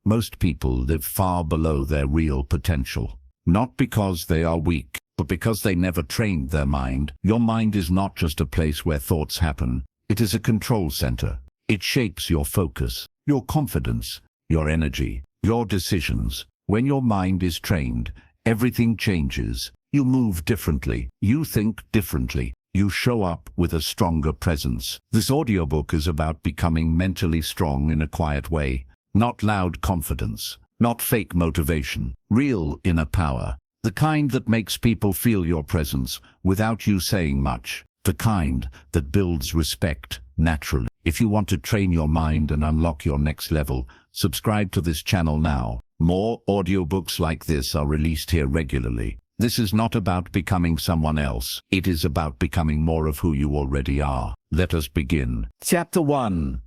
Most people live far below their real potential. Not because they are weak, but because they never trained their mind. Your mind is not just a place where thoughts happen. It is a control center. It shapes your focus, your confidence, your energy, your decisions. When your mind is trained, everything changes. You move differently. You think differently. You show up with a stronger presence. This audiobook is about becoming mentally strong in a quiet way. Not loud confidence, not fake motivation, real inner power. The kind that makes people feel your presence without you saying much. The kind that builds respect naturally. If you want to train your mind and unlock your next level, subscribe to this channel now. More audiobooks like this are released here regularly. This is not about becoming someone else. It is about becoming more of who you already are. Let us begin. Chapter 1.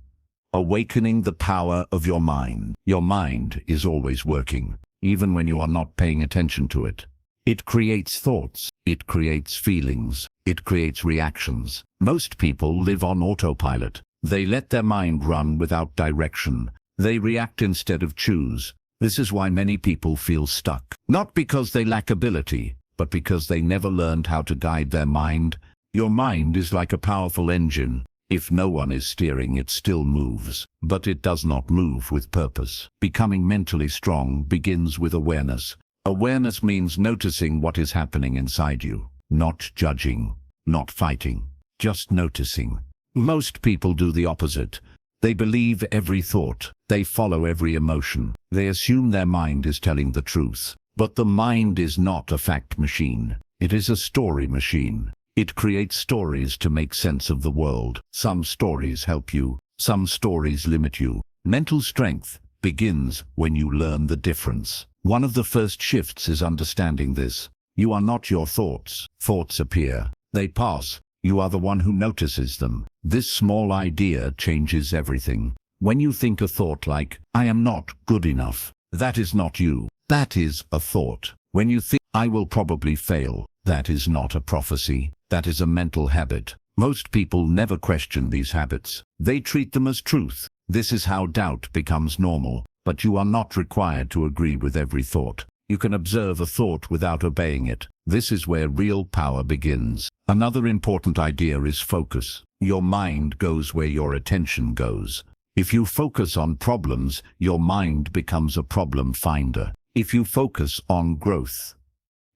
Awakening the power of your mind. Your mind is always working, even when you are not paying attention to it. It creates thoughts. It creates feelings. It creates reactions. Most people live on autopilot. They let their mind run without direction. They react instead of choose. This is why many people feel stuck. Not because they lack ability, but because they never learned how to guide their mind. Your mind is like a powerful engine. If no one is steering, it still moves. But it does not move with purpose. Becoming mentally strong begins with awareness. Awareness means noticing what is happening inside you. Not judging, not fighting, just noticing. Most people do the opposite. They believe every thought. They follow every emotion. They assume their mind is telling the truth. But the mind is not a fact machine. It is a story machine. It creates stories to make sense of the world. Some stories help you. Some stories limit you. Mental strength begins when you learn the difference. One of the first shifts is understanding this. You are not your thoughts. Thoughts appear. They pass. You are the one who notices them. This small idea changes everything. When you think a thought like, I am not good enough, that is not you. That is a thought. When you think, I will probably fail, that is not a prophecy. That is a mental habit. Most people never question these habits. They treat them as truth. This is how doubt becomes normal. But you are not required to agree with every thought. You can observe a thought without obeying it. This is where real power begins. Another important idea is focus. Your mind goes where your attention goes. If you focus on problems, your mind becomes a problem finder. If you focus on growth,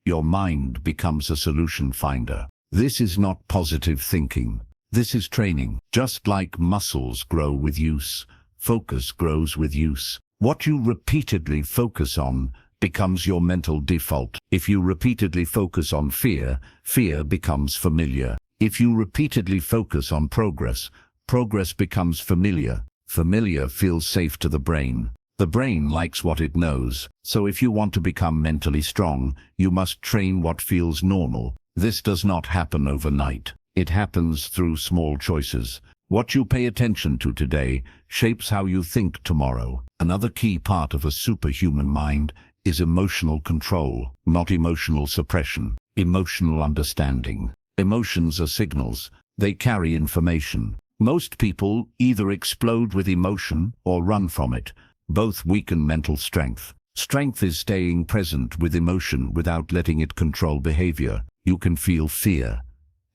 your mind becomes a solution finder. This is not positive thinking. This is training. Just like muscles grow with use, focus grows with use. What you repeatedly focus on becomes your mental default. If you repeatedly focus on fear, fear becomes familiar. If you repeatedly focus on progress, progress becomes familiar. Familiar feels safe to the brain. The brain likes what it knows. So if you want to become mentally strong, you must train what feels normal. This does not happen overnight. It happens through small choices. What you pay attention to today shapes how you think tomorrow. Another key part of a superhuman mind is emotional control, not emotional suppression. Emotional understanding. Emotions are signals. They carry information. Most people either explode with emotion or run from it. Both weaken mental strength. Strength is staying present with emotion without letting it control behavior. You can feel fear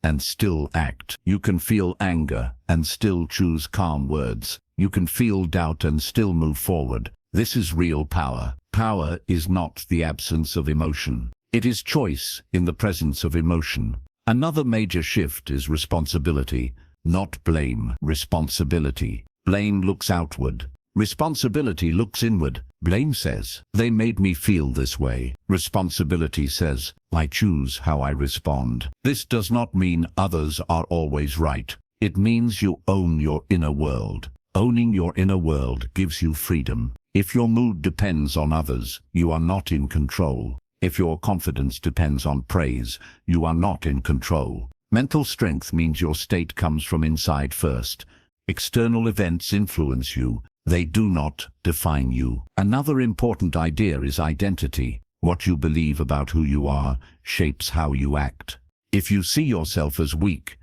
and still act. You can feel anger and still choose calm words. You can feel doubt and still move forward. This is real power. Power is not the absence of emotion. It is choice in the presence of emotion. Another major shift is responsibility, not blame. Responsibility. Blame looks outward. Responsibility looks inward. Blame says, they made me feel this way. Responsibility says, I choose how I respond. This does not mean others are always right. It means you own your inner world. Owning your inner world gives you freedom. If your mood depends on others, you are not in control. If your confidence depends on praise, you are not in control. Mental strength means your state comes from inside first. External events influence you. They do not define you. Another important idea is identity. What you believe about who you are shapes how you act. If you see yourself as weak,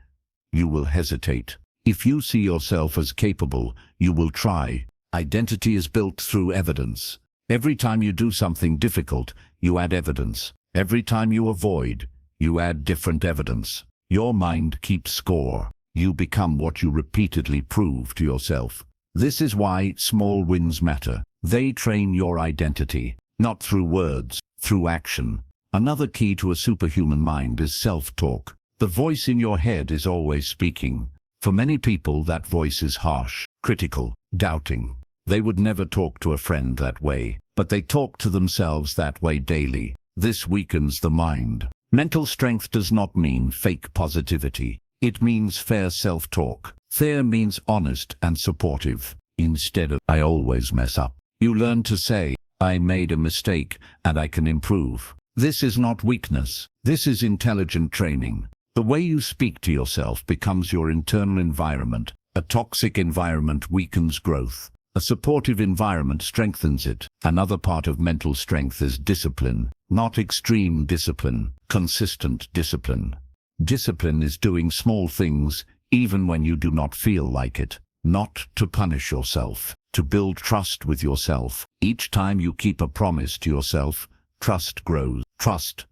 you will hesitate. If you see yourself as capable, you will try. Identity is built through evidence. Every time you do something difficult, you add evidence. Every time you avoid, you add different evidence. Your mind keeps score. You become what you repeatedly prove to yourself. This is why small wins matter. They train your identity, not through words, through action. Another key to a superhuman mind is self-talk. The voice in your head is always speaking. For many people, that voice is harsh, critical, doubting. They would never talk to a friend that way, but they talk to themselves that way daily. This weakens the mind. Mental strength does not mean fake positivity. It means fair self-talk. Fair means honest and supportive. Instead of, I always mess up, you learn to say, I made a mistake and I can improve. This is not weakness. This is intelligent training. The way you speak to yourself becomes your internal environment. A toxic environment weakens growth. A supportive environment strengthens it. Another part of mental strength is discipline. Not extreme discipline, consistent discipline. Discipline is doing small things, even when you do not feel like it. Not to punish yourself, to build trust with yourself. Each time you keep a promise to yourself, trust grows. Trust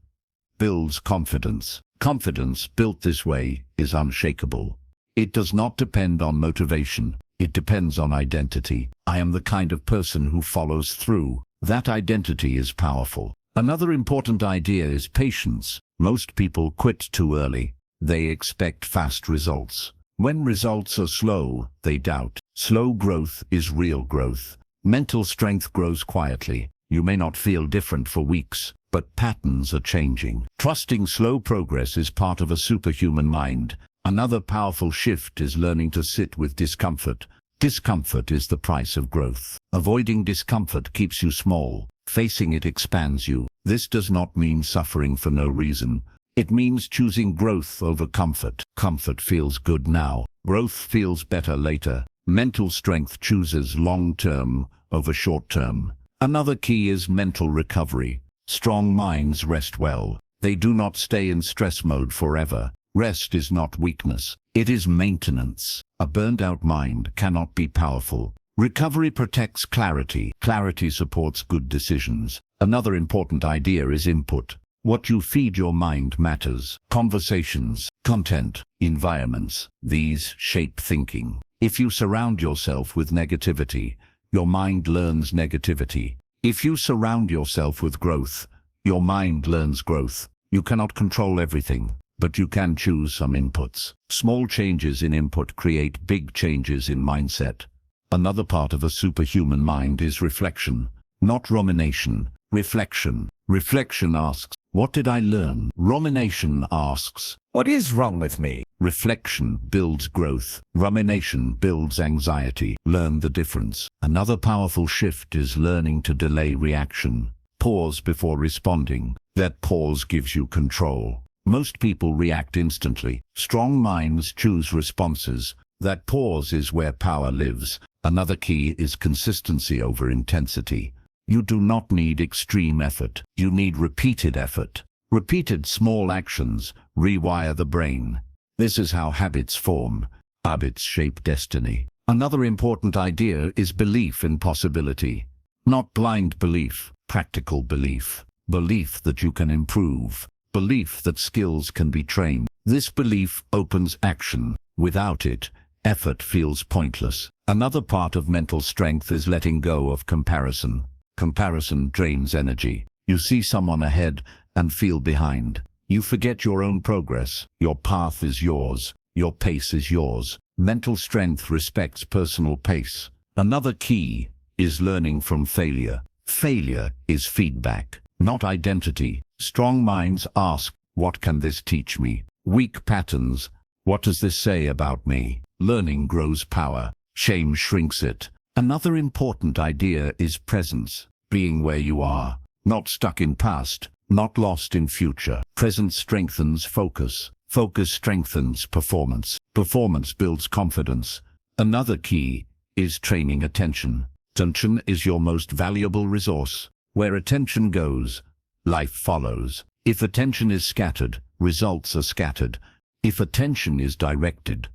builds confidence. Confidence built this way is unshakable. It does not depend on motivation. It depends on identity. I am the kind of person who follows through. That identity is powerful. Another important idea is patience. Most people quit too early. They expect fast results. When results are slow, they doubt. Slow growth is real growth. Mental strength grows quietly. You may not feel different for weeks, but patterns are changing. Trusting slow progress is part of a superhuman mind. Another powerful shift is learning to sit with discomfort. Discomfort is the price of growth. Avoiding discomfort keeps you small. Facing it expands you. This does not mean suffering for no reason. It means choosing growth over comfort. Comfort feels good now. Growth feels better later. Mental strength chooses long-term over short-term. Another key is mental recovery. Strong minds rest well. They do not stay in stress mode forever. Rest is not weakness. It is maintenance. A burned-out mind cannot be powerful. Recovery protects clarity. Clarity supports good decisions. Another important idea is input. What you feed your mind matters. Conversations, content, environments, these shape thinking. If you surround yourself with negativity, your mind learns negativity. If you surround yourself with growth, your mind learns growth. You cannot control everything, but you can choose some inputs. Small changes in input create big changes in mindset. Another part of a superhuman mind is reflection, not rumination. Reflection. Reflection asks, what did I learn? Rumination asks, what is wrong with me? Reflection builds growth. Rumination builds anxiety. Learn the difference. Another powerful shift is learning to delay reaction. Pause before responding. That pause gives you control. Most people react instantly. Strong minds choose responses. That pause is where power lives. Another key is consistency over intensity. You do not need extreme effort. You need repeated effort. Repeated small actions rewire the brain. This is how habits form. Habits shape destiny. Another important idea is belief in possibility. Not blind belief, practical belief. Belief that you can improve. Belief that skills can be trained. This belief opens action. Without it, effort feels pointless. Another part of mental strength is letting go of comparison. Comparison drains energy. You see someone ahead and feel behind. You forget your own progress. Your path is yours. Your pace is yours. Mental strength respects personal pace. Another key is learning from failure. Failure is feedback, not identity. Strong minds ask, what can this teach me? Weak patterns, what does this say about me? Learning grows power. Shame shrinks it. Another important idea is presence, being where you are, not stuck in past, not lost in future. Presence strengthens focus. Focus strengthens performance. Performance builds confidence. Another key is training attention. Attention is your most valuable resource. Where attention goes, life follows. If attention is scattered, results are scattered. If attention is directed,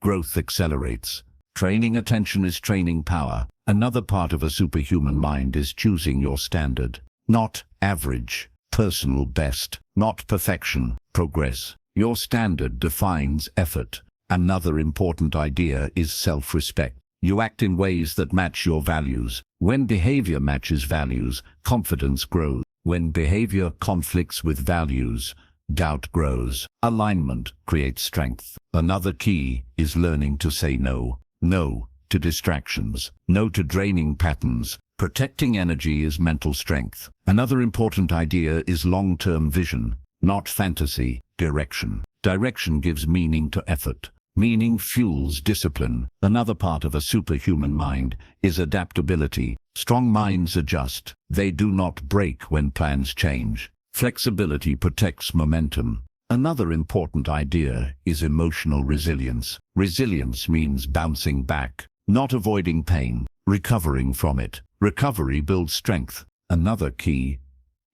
growth accelerates. Training attention is training power. Another part of a superhuman mind is choosing your standard. Not average, personal best, not perfection, progress. Your standard defines effort. Another important idea is self-respect. You act in ways that match your values. When behavior matches values, confidence grows. When behavior conflicts with values, doubt grows. Alignment creates strength. Another key is learning to say no. No to distractions. No to draining patterns. Protecting energy is mental strength. Another important idea is long-term vision, not fantasy, direction. Direction gives meaning to effort. Meaning fuels discipline. Another part of a superhuman mind is adaptability. Strong minds adjust. They do not break when plans change. Flexibility protects momentum. Another important idea is emotional resilience. Resilience means bouncing back, not avoiding pain, recovering from it. Recovery builds strength. Another key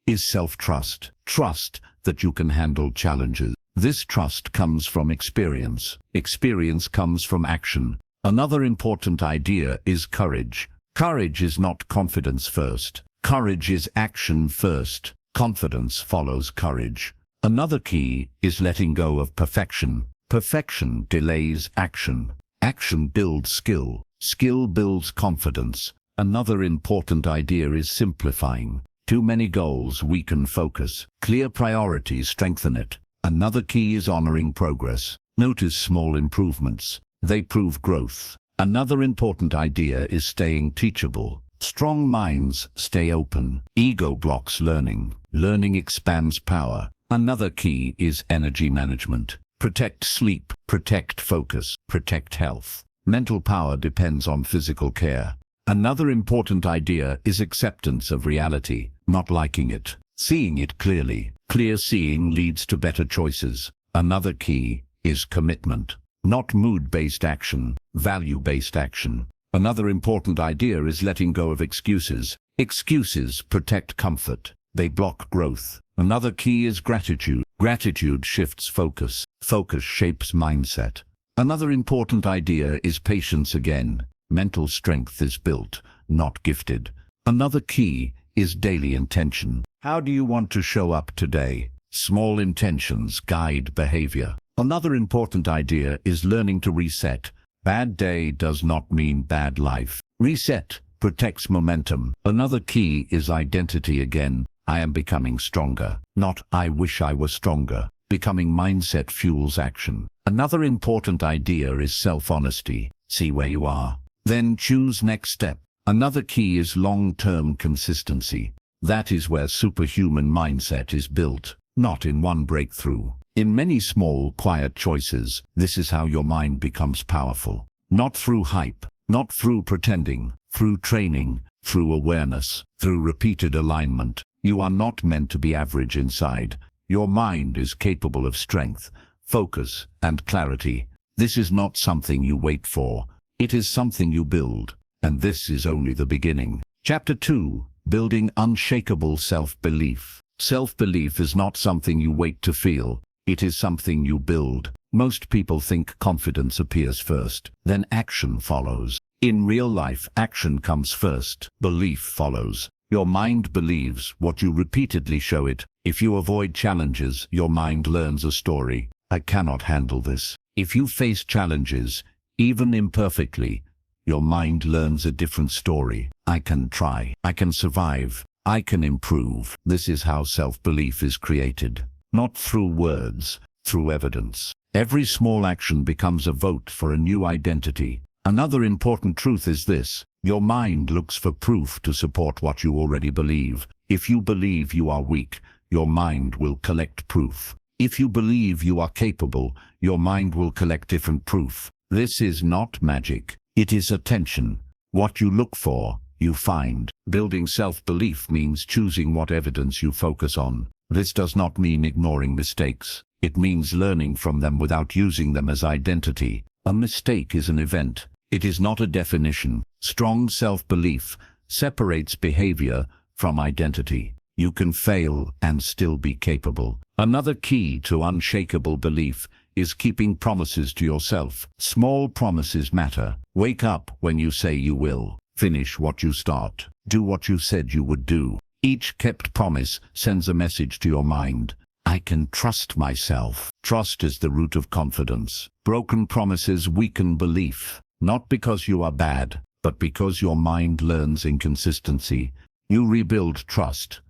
is self-trust. Trust that you can handle challenges. This trust comes from experience. Experience comes from action. Another important idea is courage. Courage is not confidence first. Courage is action first. Confidence follows courage. Another key is letting go of perfection. Perfection delays action. Action builds skill. Skill builds confidence. Another important idea is simplifying. Too many goals weaken focus. Clear priorities strengthen it. Another key is honoring progress. Notice small improvements. They prove growth. Another important idea is staying teachable. Strong minds stay open. Ego blocks learning. Learning expands power. Another key is energy management. Protect sleep, protect focus, protect health. Mental power depends on physical care. Another important idea is acceptance of reality, not liking it, seeing it clearly. Clear seeing leads to better choices. Another key is commitment, not mood-based action, value-based action. Another important idea is letting go of excuses. Excuses protect comfort. They block growth. Another key is gratitude. Gratitude shifts focus. Focus shapes mindset. Another important idea is patience again. Mental strength is built, not gifted. Another key is daily intention. How do you want to show up today? Small intentions guide behavior. Another important idea is learning to reset. Bad day does not mean bad life. Reset protects momentum. Another key is identity again. I am becoming stronger, not I wish I was stronger. Becoming mindset fuels action. Another important idea is self-honesty. See where you are, then choose next step. Another key is long-term consistency. That is where superhuman mindset is built, not in one breakthrough. In many small, quiet choices, this is how your mind becomes powerful. Not through hype, not through pretending, through training, through awareness, through repeated alignment. You are not meant to be average inside. Your mind is capable of strength, focus, and clarity. This is not something you wait for. It is something you build. And this is only the beginning. Chapter 2. Building unshakable self-belief. Self-belief is not something you wait to feel. It is something you build. Most people think confidence appears first, then action follows. In real life, action comes first. Belief follows. Your mind believes what you repeatedly show it. If you avoid challenges, your mind learns a story. I cannot handle this. If you face challenges, even imperfectly, your mind learns a different story. I can try. I can survive. I can improve. This is how self-belief is created. Not through words, through evidence. Every small action becomes a vote for a new identity. Another important truth is this: your mind looks for proof to support what you already believe. If you believe you are weak, your mind will collect proof. If you believe you are capable, your mind will collect different proof. This is not magic. It is attention. What you look for, you find. Building self-belief means choosing what evidence you focus on. This does not mean ignoring mistakes. It means learning from them without using them as identity. A mistake is an event. It is not a definition. Strong self-belief separates behavior from identity. You can fail and still be capable. Another key to unshakable belief is keeping promises to yourself. Small promises matter. Wake up when you say you will. Finish what you start. Do what you said you would do. Each kept promise sends a message to your mind. I can trust myself. Trust is the root of confidence. Broken promises weaken belief, not because you are bad, but because your mind learns inconsistency. You rebuild trust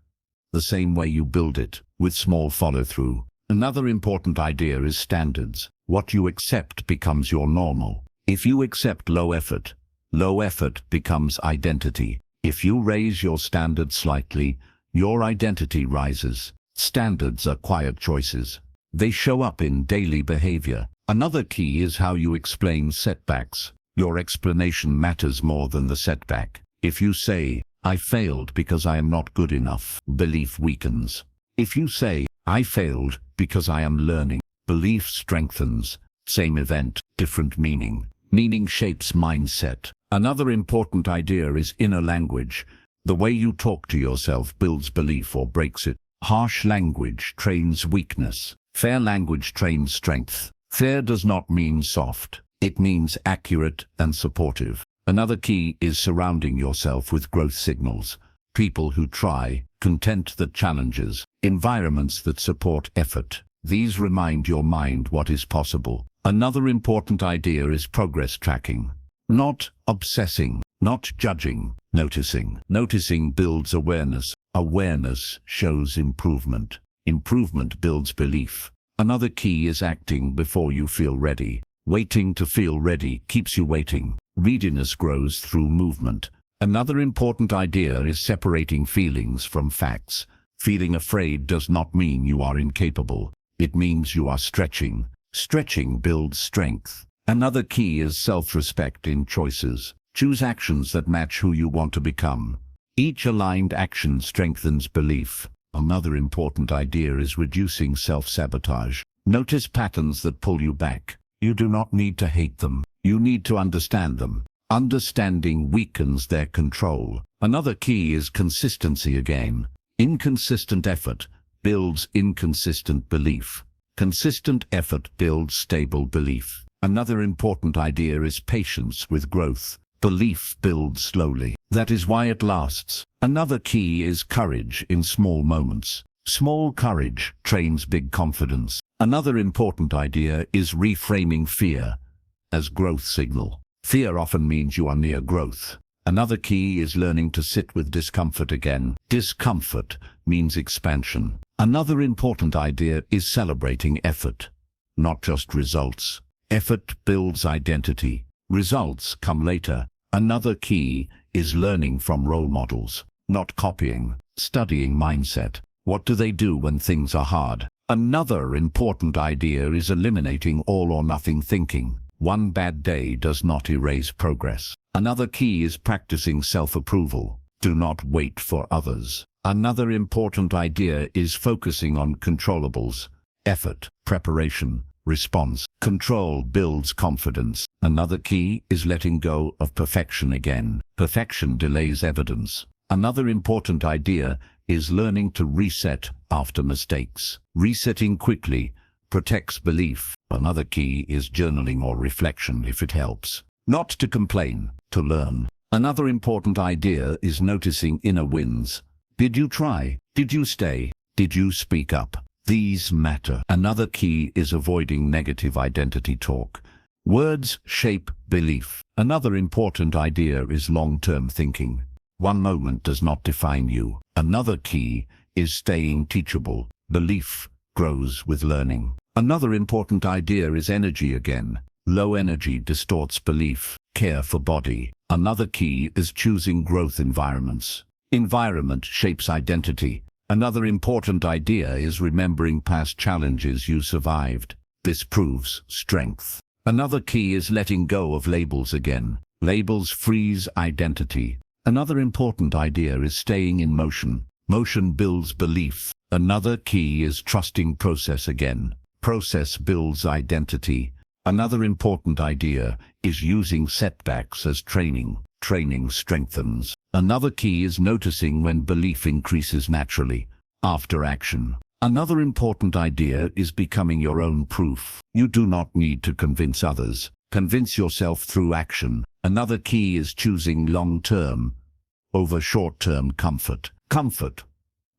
the same way you build it, with small follow-through. Another important idea is standards. What you accept becomes your normal. If you accept low effort becomes identity. If you raise your standards slightly, your identity rises. Standards are quiet choices. They show up in daily behavior. Another key is how you explain setbacks. Your explanation matters more than the setback. If you say, I failed because I am not good enough, belief weakens. If you say, I failed because I am learning, belief strengthens. Same event, different meaning. Meaning shapes mindset. Another important idea is inner language. The way you talk to yourself builds belief or breaks it. Harsh language trains weakness. Fair language trains strength. Fair does not mean soft. It means accurate and supportive. Another key is surrounding yourself with growth signals. People who try, content that challenges, environments that support effort. These remind your mind what is possible. Another important idea is progress tracking. Not obsessing, not judging, noticing. Noticing builds awareness. Awareness shows improvement. Improvement builds belief. Another key is acting before you feel ready. Waiting to feel ready keeps you waiting. Readiness grows through movement. Another important idea is separating feelings from facts. Feeling afraid does not mean you are incapable. It means you are stretching. Stretching builds strength. Another key is self-respect in choices. Choose actions that match who you want to become. Each aligned action strengthens belief. Another important idea is reducing self-sabotage. Notice patterns that pull you back. You do not need to hate them. You need to understand them. Understanding weakens their control. Another key is consistency again. Inconsistent effort builds inconsistent belief. Consistent effort builds stable belief. Another important idea is patience with growth. Belief builds slowly. That is why it lasts. Another key is courage in small moments. Small courage trains big confidence. Another important idea is reframing fear as growth signal. Fear often means you are near growth. Another key is learning to sit with discomfort again. Discomfort means expansion. Another important idea is celebrating effort, not just results. Effort builds identity. Results come later. Another key is learning from role models, not copying. Studying mindset. What do they do when things are hard? Another important idea is eliminating all or nothing thinking. One bad day does not erase progress. Another key is practicing self-approval. Do not wait for others. Another important idea is focusing on controllables. Effort, preparation, response. Control builds confidence. Another key is letting go of perfection again. Perfection delays evidence. Another important idea is learning to reset after mistakes. Resetting quickly protects belief. Another key is journaling or reflection if it helps. Not to complain, to learn. Another important idea is noticing inner wins. Did you try? Did you stay? Did you speak up? These matter. Another key is avoiding negative identity talk. Words shape belief. Another important idea is long-term thinking. One moment does not define you. Another key is staying teachable. Belief grows with learning. Another important idea is energy again. Low energy distorts belief. Care for body. Another key is choosing growth environments. Environment shapes identity. Another important idea is remembering past challenges you survived. This proves strength. Another key is letting go of labels again. Labels freeze identity. Another important idea is staying in motion. Motion builds belief. Another key is trusting process again. Process builds identity. Another important idea is using setbacks as training. Training strengthens. Another key is noticing when belief increases naturally, after action. Another important idea is becoming your own proof. You do not need to convince others. Convince yourself through action. Another key is choosing long-term over short-term comfort. Comfort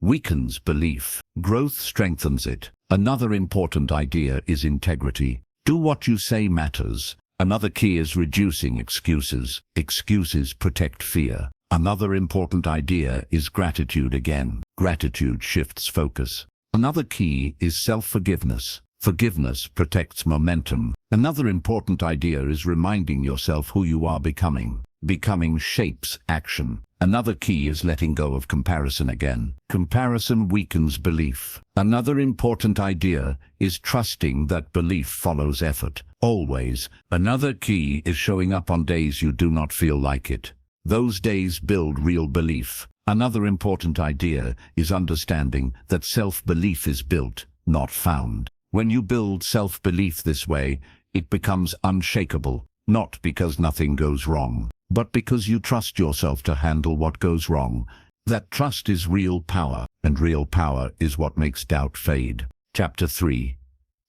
weakens belief. Growth strengthens it. Another important idea is integrity. Do what you say matters. Another key is reducing excuses. Excuses protect fear. Another important idea is gratitude again. Gratitude shifts focus. Another key is self-forgiveness. Forgiveness protects momentum. Another important idea is reminding yourself who you are becoming. Becoming shapes action. Another key is letting go of comparison again. Comparison weakens belief. Another important idea is trusting that belief follows effort. Always. Another key is showing up on days you do not feel like it. Those days build real belief. Another important idea is understanding that self-belief is built, not found. When you build self-belief this way, it becomes unshakable, not because nothing goes wrong, but because you trust yourself to handle what goes wrong. That trust is real power, and real power is what makes doubt fade. Chapter 3.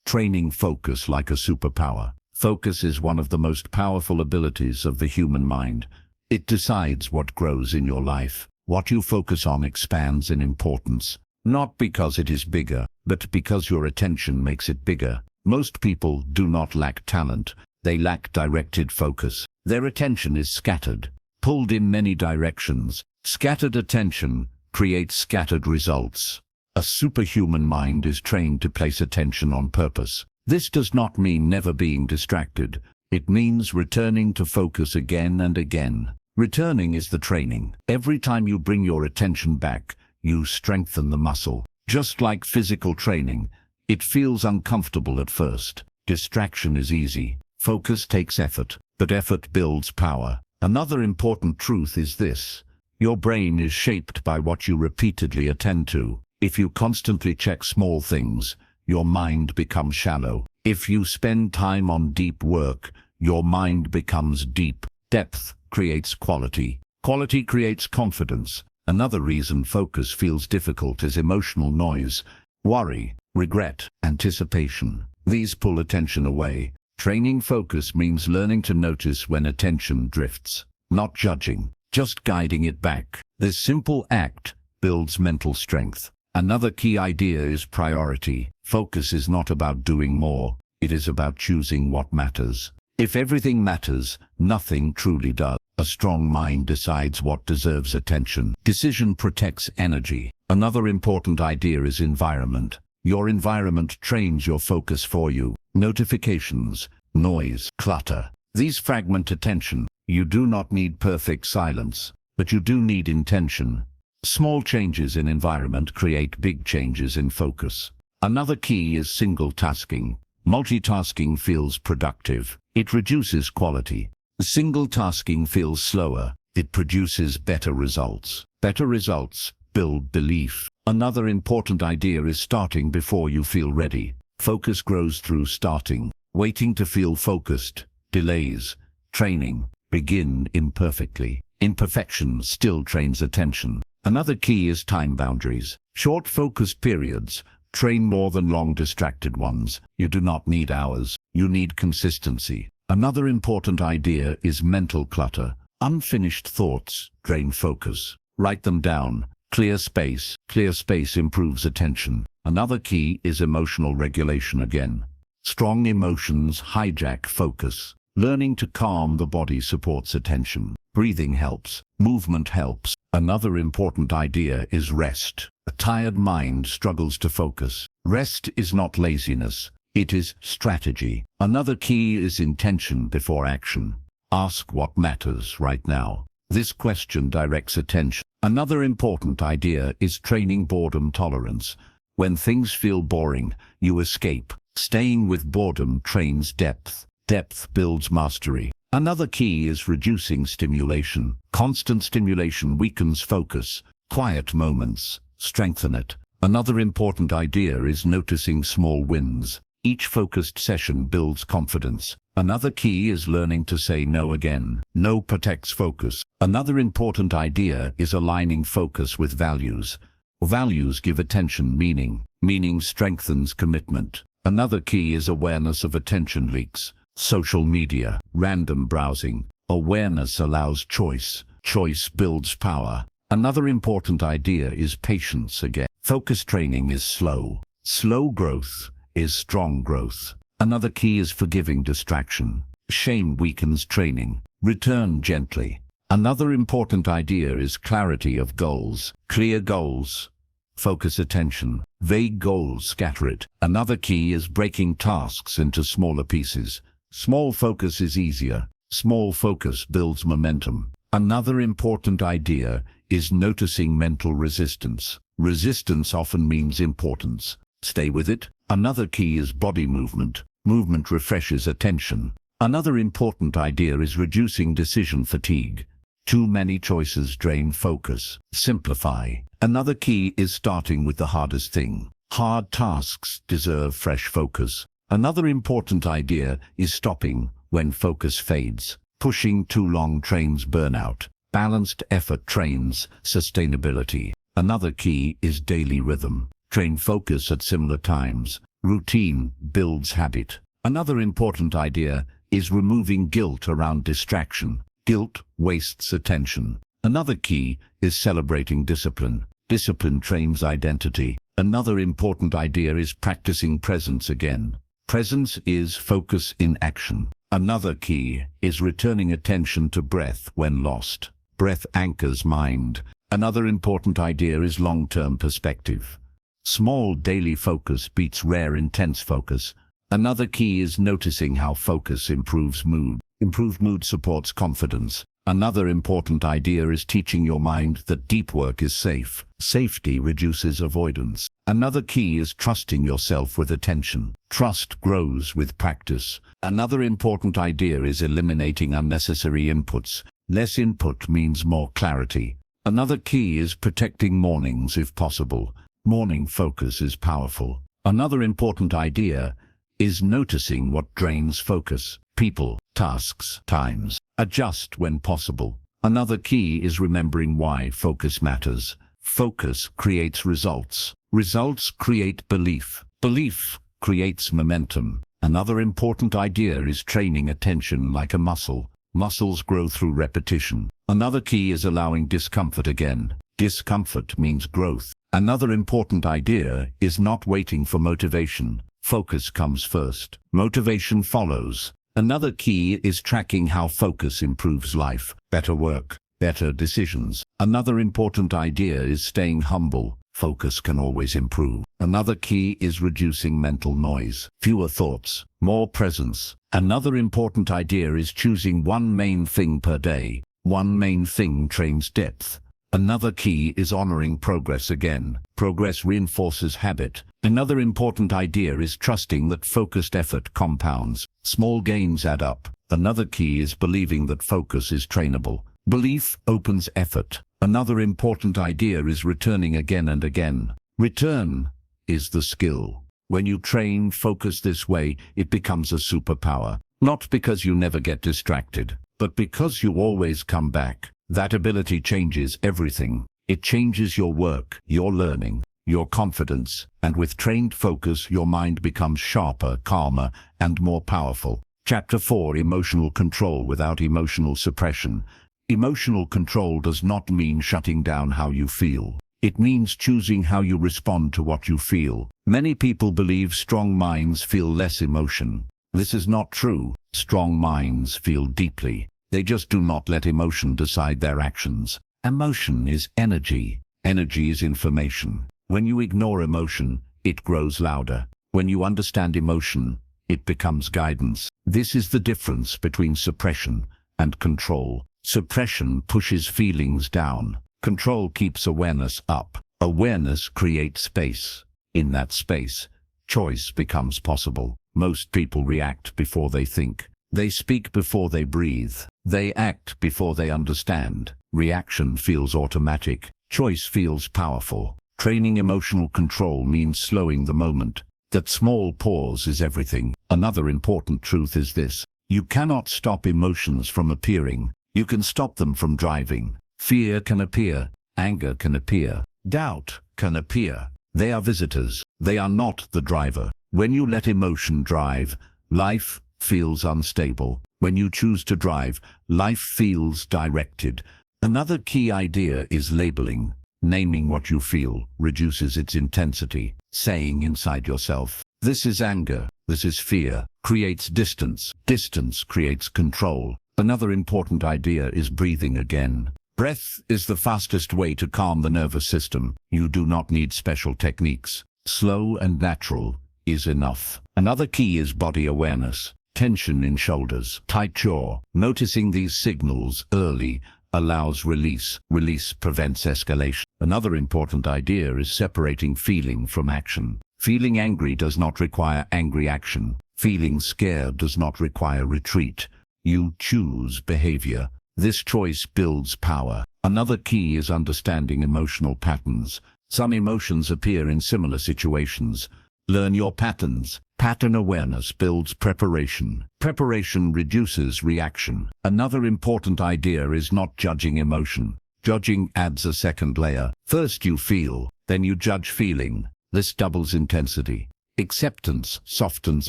Training focus like a superpower. Focus is one of the most powerful abilities of the human mind. It decides what grows in your life. What you focus on expands in importance, not because it is bigger, but because your attention makes it bigger. Most people do not lack talent, they lack directed focus. Their attention is scattered, pulled in many directions. Scattered attention creates scattered results. A superhuman mind is trained to place attention on purpose. This does not mean never being distracted. It means returning to focus again and again. Returning is the training. Every time you bring your attention back, you strengthen the muscle. Just like physical training, it feels uncomfortable at first. Distraction is easy. Focus takes effort, but effort builds power. Another important truth is this: your brain is shaped by what you repeatedly attend to. If you constantly check small things, your mind becomes shallow. If you spend time on deep work, your mind becomes deep. Depth creates quality. Quality creates confidence. Another reason focus feels difficult is emotional noise. Worry, regret, anticipation. These pull attention away. Training focus means learning to notice when attention drifts, not judging, just guiding it back. This simple act builds mental strength. Another key idea is priority. Focus is not about doing more. It is about choosing what matters. If everything matters, nothing truly does. A strong mind decides what deserves attention. Decision protects energy. Another important idea is environment. Your environment trains your focus for you. Notifications, noise, clutter. These fragment attention. You do not need perfect silence, but you do need intention. Small changes in environment create big changes in focus. Another key is single tasking. Multitasking feels productive. It reduces quality. Single tasking feels slower. It produces better results. Better results build belief. Another important idea is starting before you feel ready. Focus grows through starting. Waiting to feel focused delays training. Begin imperfectly. Imperfection still trains attention. Another key is time boundaries. Short focus periods train more than long distracted ones. You do not need hours. You need consistency. Another important idea is mental clutter. Unfinished thoughts drain focus. Write them down. Clear space. Clear space improves attention. Another key is emotional regulation again. Strong emotions hijack focus. Learning to calm the body supports attention. Breathing helps. Movement helps. Another important idea is rest. A tired mind struggles to focus. Rest is not laziness. It is strategy. Another key is intention before action. Ask what matters right now. This question directs attention. Another important idea is training boredom tolerance. When things feel boring, you escape. Staying with boredom trains depth. Depth builds mastery. Another key is reducing stimulation. Constant stimulation weakens focus. Quiet moments strengthen it. Another important idea is noticing small wins. Each focused session builds confidence. Another key is learning to say no again. No protects focus. Another important idea is aligning focus with values. Values give attention meaning. Meaning strengthens commitment. Another key is awareness of attention leaks. Social media, random browsing. Awareness allows choice. Choice builds power. Another important idea is patience again. Focus training is slow. Slow growth is strong growth. Another key is forgiving distraction. Shame weakens training. Return gently. Another important idea is clarity of goals. Clear goals focus attention. Vague goals scatter it. Another key is breaking tasks into smaller pieces. Small focus is easier. Small focus builds momentum. Another important idea is noticing mental resistance. Resistance often means importance. Stay with it. Another key is body movement. Movement refreshes attention. Another important idea is reducing decision fatigue. Too many choices drain focus. Simplify. Another key is starting with the hardest thing. Hard tasks deserve fresh focus. Another important idea is stopping when focus fades. Pushing too long trains burnout. Balanced effort trains sustainability. Another key is daily rhythm. Train focus at similar times. Routine builds habit. Another important idea is removing guilt around distraction. Guilt wastes attention. Another key is celebrating discipline. Discipline trains identity. Another important idea is practicing presence again. Presence is focus in action. Another key is returning attention to breath when lost. Breath anchors mind. Another important idea is long-term perspective. Small daily focus beats rare intense focus. Another key is noticing how focus improves mood. Improved mood supports confidence. Another important idea is teaching your mind that deep work is safe. Safety reduces avoidance. Another key is trusting yourself with attention. Trust grows with practice. Another important idea is eliminating unnecessary inputs. Less input means more clarity. Another key is protecting mornings if possible. Morning focus is powerful. Another important idea is noticing what drains focus. People, tasks, times. Adjust when possible. Another key is remembering why focus matters. Focus creates results. Results create belief. Belief creates momentum. Another important idea is training attention like a muscle. Muscles grow through repetition. Another key is allowing discomfort again. Discomfort means growth. Another important idea is not waiting for motivation. Focus comes first. Motivation follows. Another key is tracking how focus improves life. Better work, better decisions. Another important idea is staying humble. Focus can always improve. Another key is reducing mental noise. Fewer thoughts, more presence. Another important idea is choosing one main thing per day. One main thing trains depth. Another key is honoring progress again. Progress reinforces habit. Another important idea is trusting that focused effort compounds. Small gains add up. Another key is believing that focus is trainable. Belief opens effort. Another important idea is returning again and again. Return is the skill. When you train focus this way, it becomes a superpower. Not because you never get distracted, but because you always come back. That ability changes everything. It changes your work, your learning, your confidence, and with trained focus, your mind becomes sharper, calmer, and more powerful. Chapter 4: Emotional Control without emotional suppression. Emotional control does not mean shutting down how you feel. It means choosing how you respond to what you feel. Many people believe strong minds feel less emotion. This is not true. Strong minds feel deeply. They just do not let emotion decide their actions. Emotion is energy. Energy is information. When you ignore emotion, it grows louder. When you understand emotion, it becomes guidance. This is the difference between suppression and control. Suppression pushes feelings down. Control keeps awareness up. Awareness creates space. In that space, choice becomes possible. Most people react before they think. They speak before they breathe. They act before they understand. Reaction feels automatic. Choice feels powerful. Training emotional control means slowing the moment. That small pause is everything. Another important truth is this: you cannot stop emotions from appearing. You can stop them from driving. Fear can appear. Anger can appear. Doubt can appear. They are visitors. They are not the driver. When you let emotion drive, life feels unstable. When you choose to drive, life feels directed. Another key idea is labeling. Naming what you feel reduces its intensity. Saying inside yourself, "This is anger, this is fear," creates distance. Distance creates control. Another important idea is breathing again. Breath is the fastest way to calm the nervous system. You do not need special techniques. Slow and natural is enough. Another key is body awareness. Tension in shoulders, tight jaw. Noticing these signals early allows release. Release prevents escalation. Another important idea is separating feeling from action. Feeling angry does not require angry action. Feeling scared does not require retreat. You choose behavior. This choice builds power. Another key is understanding emotional patterns. Some emotions appear in similar situations. Learn your patterns. Pattern awareness builds preparation. Preparation reduces reaction. Another important idea is not judging emotion. Judging adds a second layer. First you feel, then you judge feeling. This doubles intensity. Acceptance softens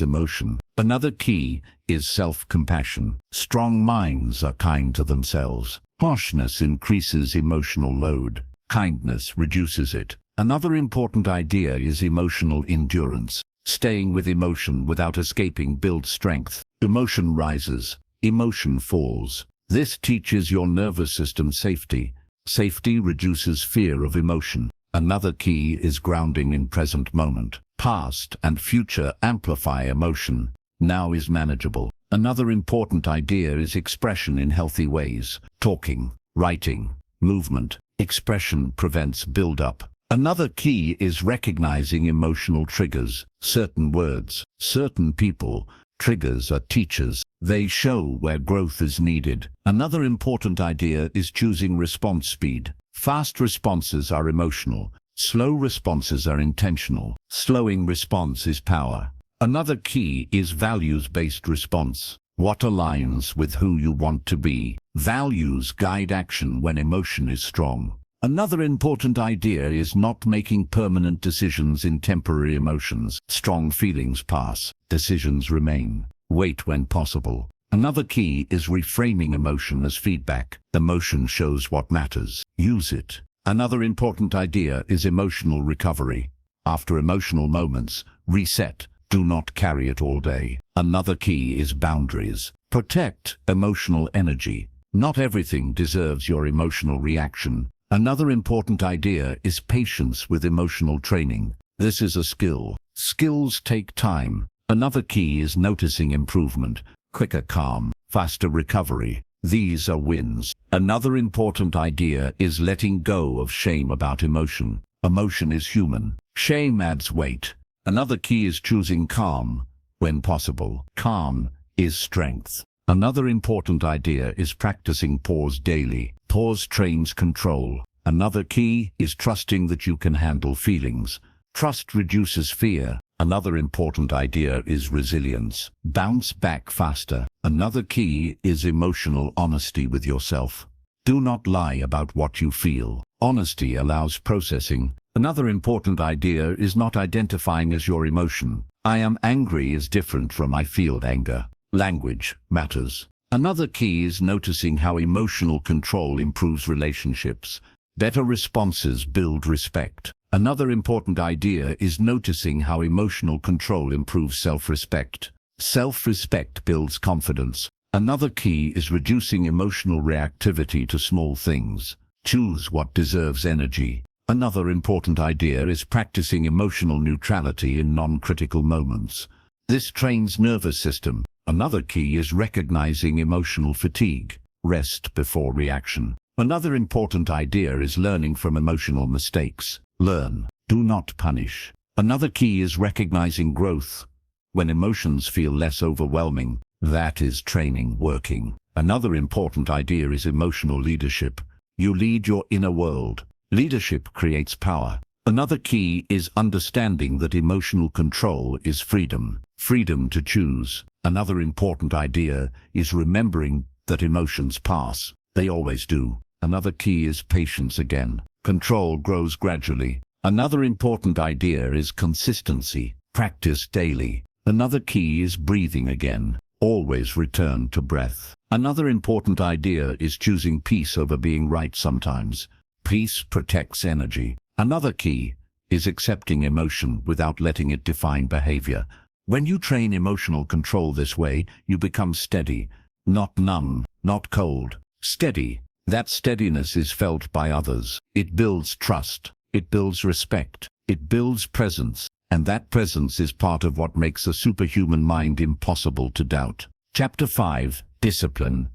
emotion. Another key is self-compassion. Strong minds are kind to themselves. Harshness increases emotional load. Kindness reduces it. Another important idea is emotional endurance. Staying with emotion without escaping builds strength. Emotion rises, emotion falls. This teaches your nervous system safety. Safety reduces fear of emotion. Another key is grounding in present moment. Past and future amplify emotion. Now is manageable. Another important idea is expression in healthy ways. Talking, writing, movement. Expression prevents build-up. Another key is recognizing emotional triggers. Certain words, certain people. Triggers are teachers. They show where growth is needed. Another important idea is choosing response speed. Fast responses are emotional. Slow responses are intentional. Slowing response is power. Another key is values-based response. What aligns with who you want to be? Values guide action when emotion is strong. Another important idea is not making permanent decisions in temporary emotions. Strong feelings pass, decisions remain. Wait when possible. Another key is reframing emotion as feedback. Emotion shows what matters. Use it. Another important idea is emotional recovery. After emotional moments, reset. Do not carry it all day. Another key is boundaries. Protect emotional energy. Not everything deserves your emotional reaction. Another important idea is patience with emotional training. This is a skill. Skills take time. Another key is noticing improvement. Quicker calm, faster recovery. These are wins. Another important idea is letting go of shame about emotion. Emotion is human. Shame adds weight. Another key is choosing calm when possible. Calm is strength. Another important idea is practicing pause daily. Pause trains control. Another key is trusting that you can handle feelings. Trust reduces fear. Another important idea is resilience. Bounce back faster. Another key is emotional honesty with yourself. Do not lie about what you feel. Honesty allows processing. Another important idea is not identifying as your emotion. I am angry is different from I feel anger. Language matters. Another key is noticing how emotional control improves relationships. Better responses build respect. Another important idea is noticing how emotional control improves self-respect. Self-respect builds confidence. Another key is reducing emotional reactivity to small things. Choose what deserves energy. Another important idea is practicing emotional neutrality in non-critical moments. This trains nervous system. Another key is recognizing emotional fatigue. Rest before reaction. Another important idea is learning from emotional mistakes. Learn. Do not punish. Another key is recognizing growth. When emotions feel less overwhelming, that is training working. Another important idea is emotional leadership. You lead your inner world. Leadership creates power. Another key is understanding that emotional control is freedom. Freedom to choose. Another important idea is remembering that emotions pass. They always do. Another key is patience again. Control grows gradually. Another important idea is consistency. Practice daily. Another key is breathing again. Always return to breath. Another important idea is choosing peace over being right sometimes. Peace protects energy. Another key is accepting emotion without letting it define behavior. When you train emotional control this way, you become steady, not numb, not cold. Steady. That steadiness is felt by others. It builds trust. It builds respect. It builds presence. And that presence is part of what makes a superhuman mind impossible to doubt. Chapter 5. Discipline.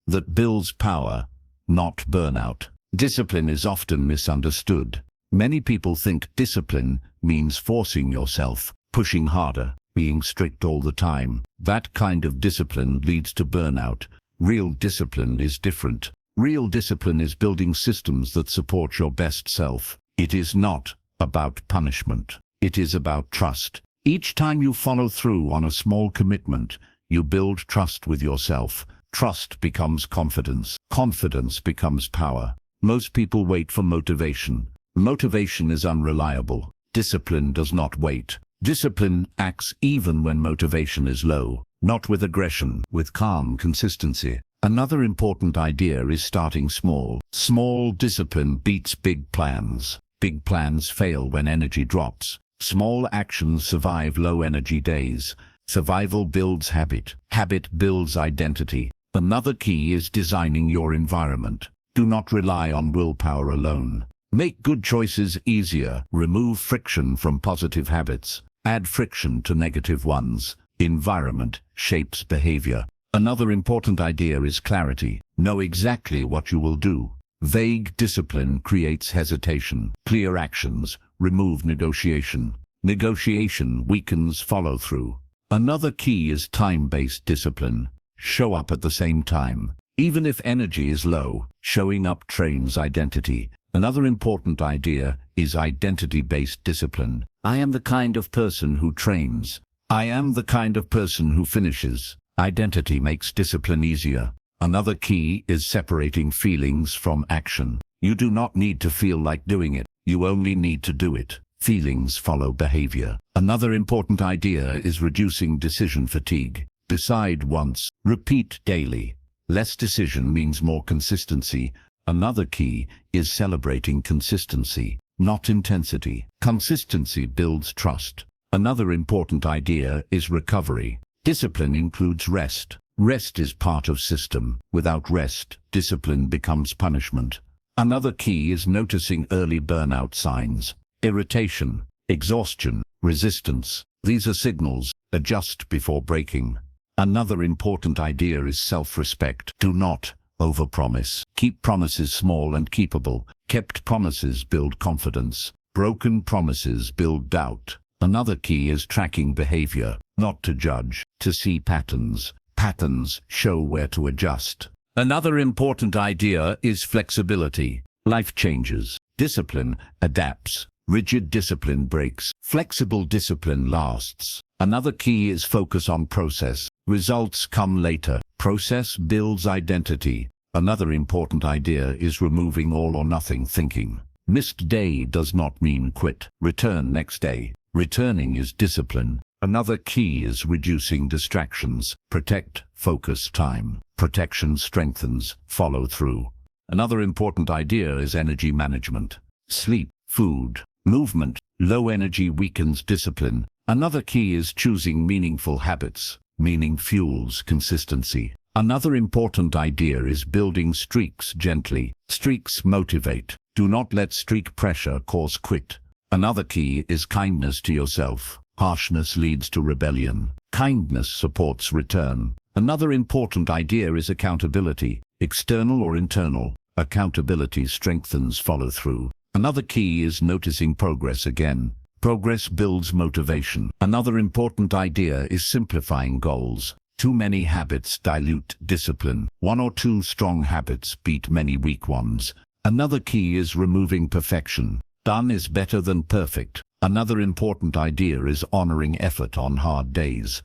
That builds power, not burnout. Discipline is often misunderstood. Many people think discipline means forcing yourself, pushing harder, being strict all the time. That kind of discipline leads to burnout. Real discipline is different. Real discipline is building systems that support your best self. It is not about punishment. It is about trust. Each time you follow through on a small commitment, you build trust with yourself. Trust becomes confidence. Confidence becomes power. Most people wait for motivation. Motivation is unreliable. Discipline does not wait. Discipline acts even when motivation is low, not with aggression, with calm consistency. Another important idea is starting small. Small discipline beats big plans. Big plans fail when energy drops. Small actions survive low-energy days. Survival builds habit. Habit builds identity. Another key is designing your environment. Do not rely on willpower alone. Make good choices easier. Remove friction from positive habits. Add friction to negative ones. Environment shapes behavior. Another important idea is clarity. Know exactly what you will do. Vague discipline creates hesitation. Clear actions remove negotiation. Negotiation weakens follow-through. Another key is time-based discipline. Show up at the same time. Even if energy is low, showing up trains identity. Another important idea is identity-based discipline. I am the kind of person who trains. I am the kind of person who finishes. Identity makes discipline easier. Another key is separating feelings from action. You do not need to feel like doing it. You only need to do it. Feelings follow behavior. Another important idea is reducing decision fatigue. Decide once, repeat daily. Less decision means more consistency. Another key is celebrating consistency, not intensity. Consistency builds trust. Another important idea is recovery. Discipline includes rest. Rest is part of system. Without rest, discipline becomes punishment. Another key is noticing early burnout signs. Irritation, exhaustion, resistance. These are signals. Adjust before breaking. Another important idea is self-respect. Do not overpromise. Keep promises small and keepable. Kept promises build confidence. Broken promises build doubt. Another key is tracking behavior, not to judge, to see patterns. Patterns show where to adjust. Another important idea is flexibility. Life changes. Discipline adapts. Rigid discipline breaks. Flexible discipline lasts. Another key is focus on process. Results come later. Process builds identity. Another important idea is removing all or nothing thinking. Missed day does not mean quit. Return next day. Returning is discipline. Another key is reducing distractions. Protect focus time. Protection strengthens follow through. Another important idea is energy management. Sleep, food, movement. Low energy weakens discipline. Another key is choosing meaningful habits. Meaning fuels consistency. Another important idea is building streaks gently. Streaks motivate. Do not let streak pressure cause quit. Another key is kindness to yourself. Harshness leads to rebellion. Kindness supports return. Another important idea is accountability. External or internal. Accountability strengthens follow-through. Another key is noticing progress again. Progress builds motivation. Another important idea is simplifying goals. Too many habits dilute discipline. One or two strong habits beat many weak ones. Another key is removing perfection. Done is better than perfect. Another important idea is honoring effort on hard days.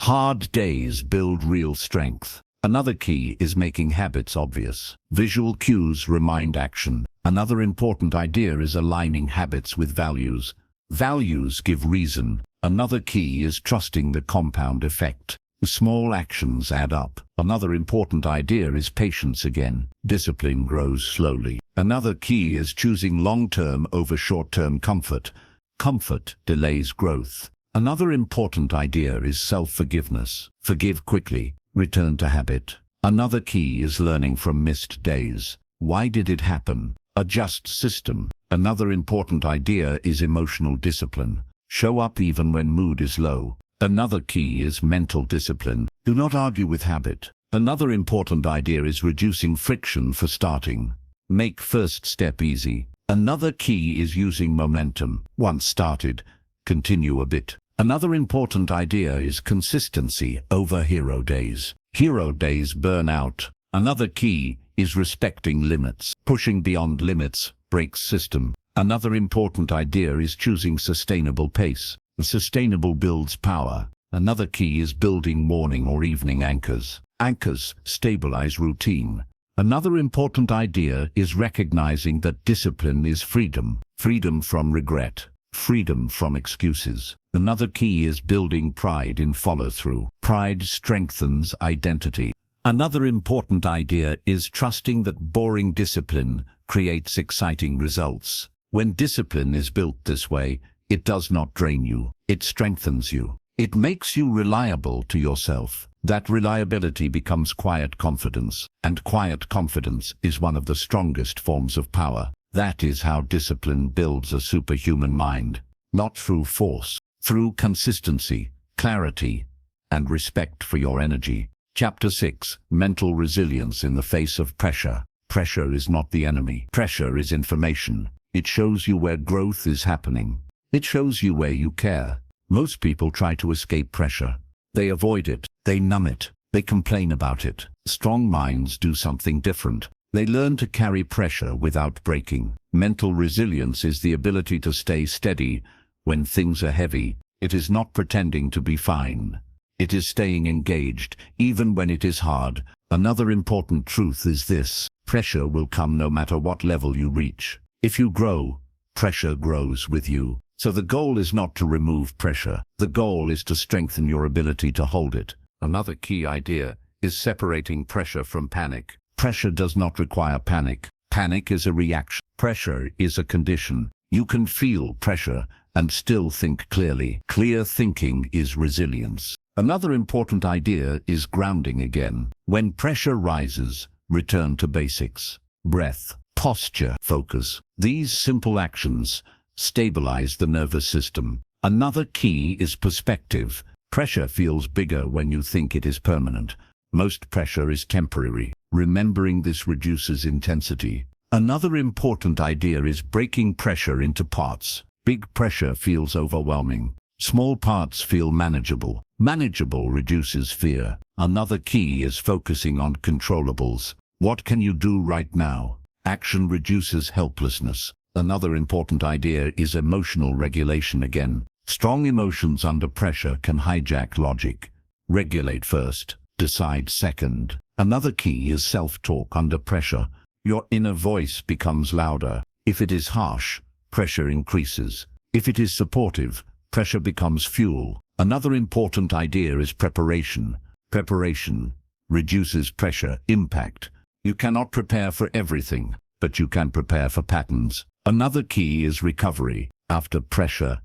Hard days build real strength. Another key is making habits obvious. Visual cues remind action. Another important idea is aligning habits with values. Values give reason. Another key is trusting the compound effect. Small actions add up. Another important idea is patience again. Discipline grows slowly. Another key is choosing long-term over short-term comfort. Comfort delays growth. Another important idea is self-forgiveness. Forgive quickly, return to habit. Another key is learning from missed days. Why did it happen? Adjust system. Another important idea is emotional discipline. Show up even when mood is low. Another key is mental discipline. Do not argue with habit. Another important idea is reducing friction for starting. Make first step easy. Another key is using momentum. Once started, continue a bit. Another important idea is consistency over hero days. Hero days burn out. Another key is respecting limits. Pushing beyond limits breaks system. Another important idea is choosing sustainable pace. Sustainable builds power. Another key is building morning or evening anchors. Anchors stabilize routine. Another important idea is recognizing that discipline is freedom. Freedom from regret. Freedom from excuses. Another key is building pride in follow-through. Pride strengthens identity. Another important idea is trusting that boring discipline creates exciting results. When discipline is built this way, it does not drain you, it strengthens you. It makes you reliable to yourself. That reliability becomes quiet confidence, and quiet confidence is one of the strongest forms of power. That is how discipline builds a superhuman mind. Not through force, through consistency, clarity, and respect for your energy. Chapter 6. Mental resilience in the face of pressure. Pressure is not the enemy. Pressure is information. It shows you where growth is happening. It shows you where you care. Most people try to escape pressure. They avoid it. They numb it. They complain about it. Strong minds do something different. They learn to carry pressure without breaking. Mental resilience is the ability to stay steady when things are heavy. It is not pretending to be fine. It is staying engaged, even when it is hard. Another important truth is this: pressure will come no matter what level you reach. If you grow, pressure grows with you. So the goal is not to remove pressure. The goal is to strengthen your ability to hold it. Another key idea is separating pressure from panic. Pressure does not require panic. Panic is a reaction. Pressure is a condition. You can feel pressure and still think clearly. Clear thinking is resilience. Another important idea is grounding again. When pressure rises, return to basics. Breath, posture, focus. These simple actions stabilize the nervous system. Another key is perspective. Pressure feels bigger when you think it is permanent. Most pressure is temporary. Remembering this reduces intensity. Another important idea is breaking pressure into parts. Big pressure feels overwhelming. Small parts feel manageable. Manageable reduces fear. Another key is focusing on controllables. What can you do right now? Action reduces helplessness. Another important idea is emotional regulation again. Strong emotions under pressure can hijack logic. Regulate first, decide second. Another key is self-talk under pressure. Your inner voice becomes louder. If it is harsh, pressure increases. If it is supportive, pressure becomes fuel. Another important idea is preparation. Preparation reduces pressure impact. You cannot prepare for everything, but you can prepare for patterns. Another key is recovery. After pressure,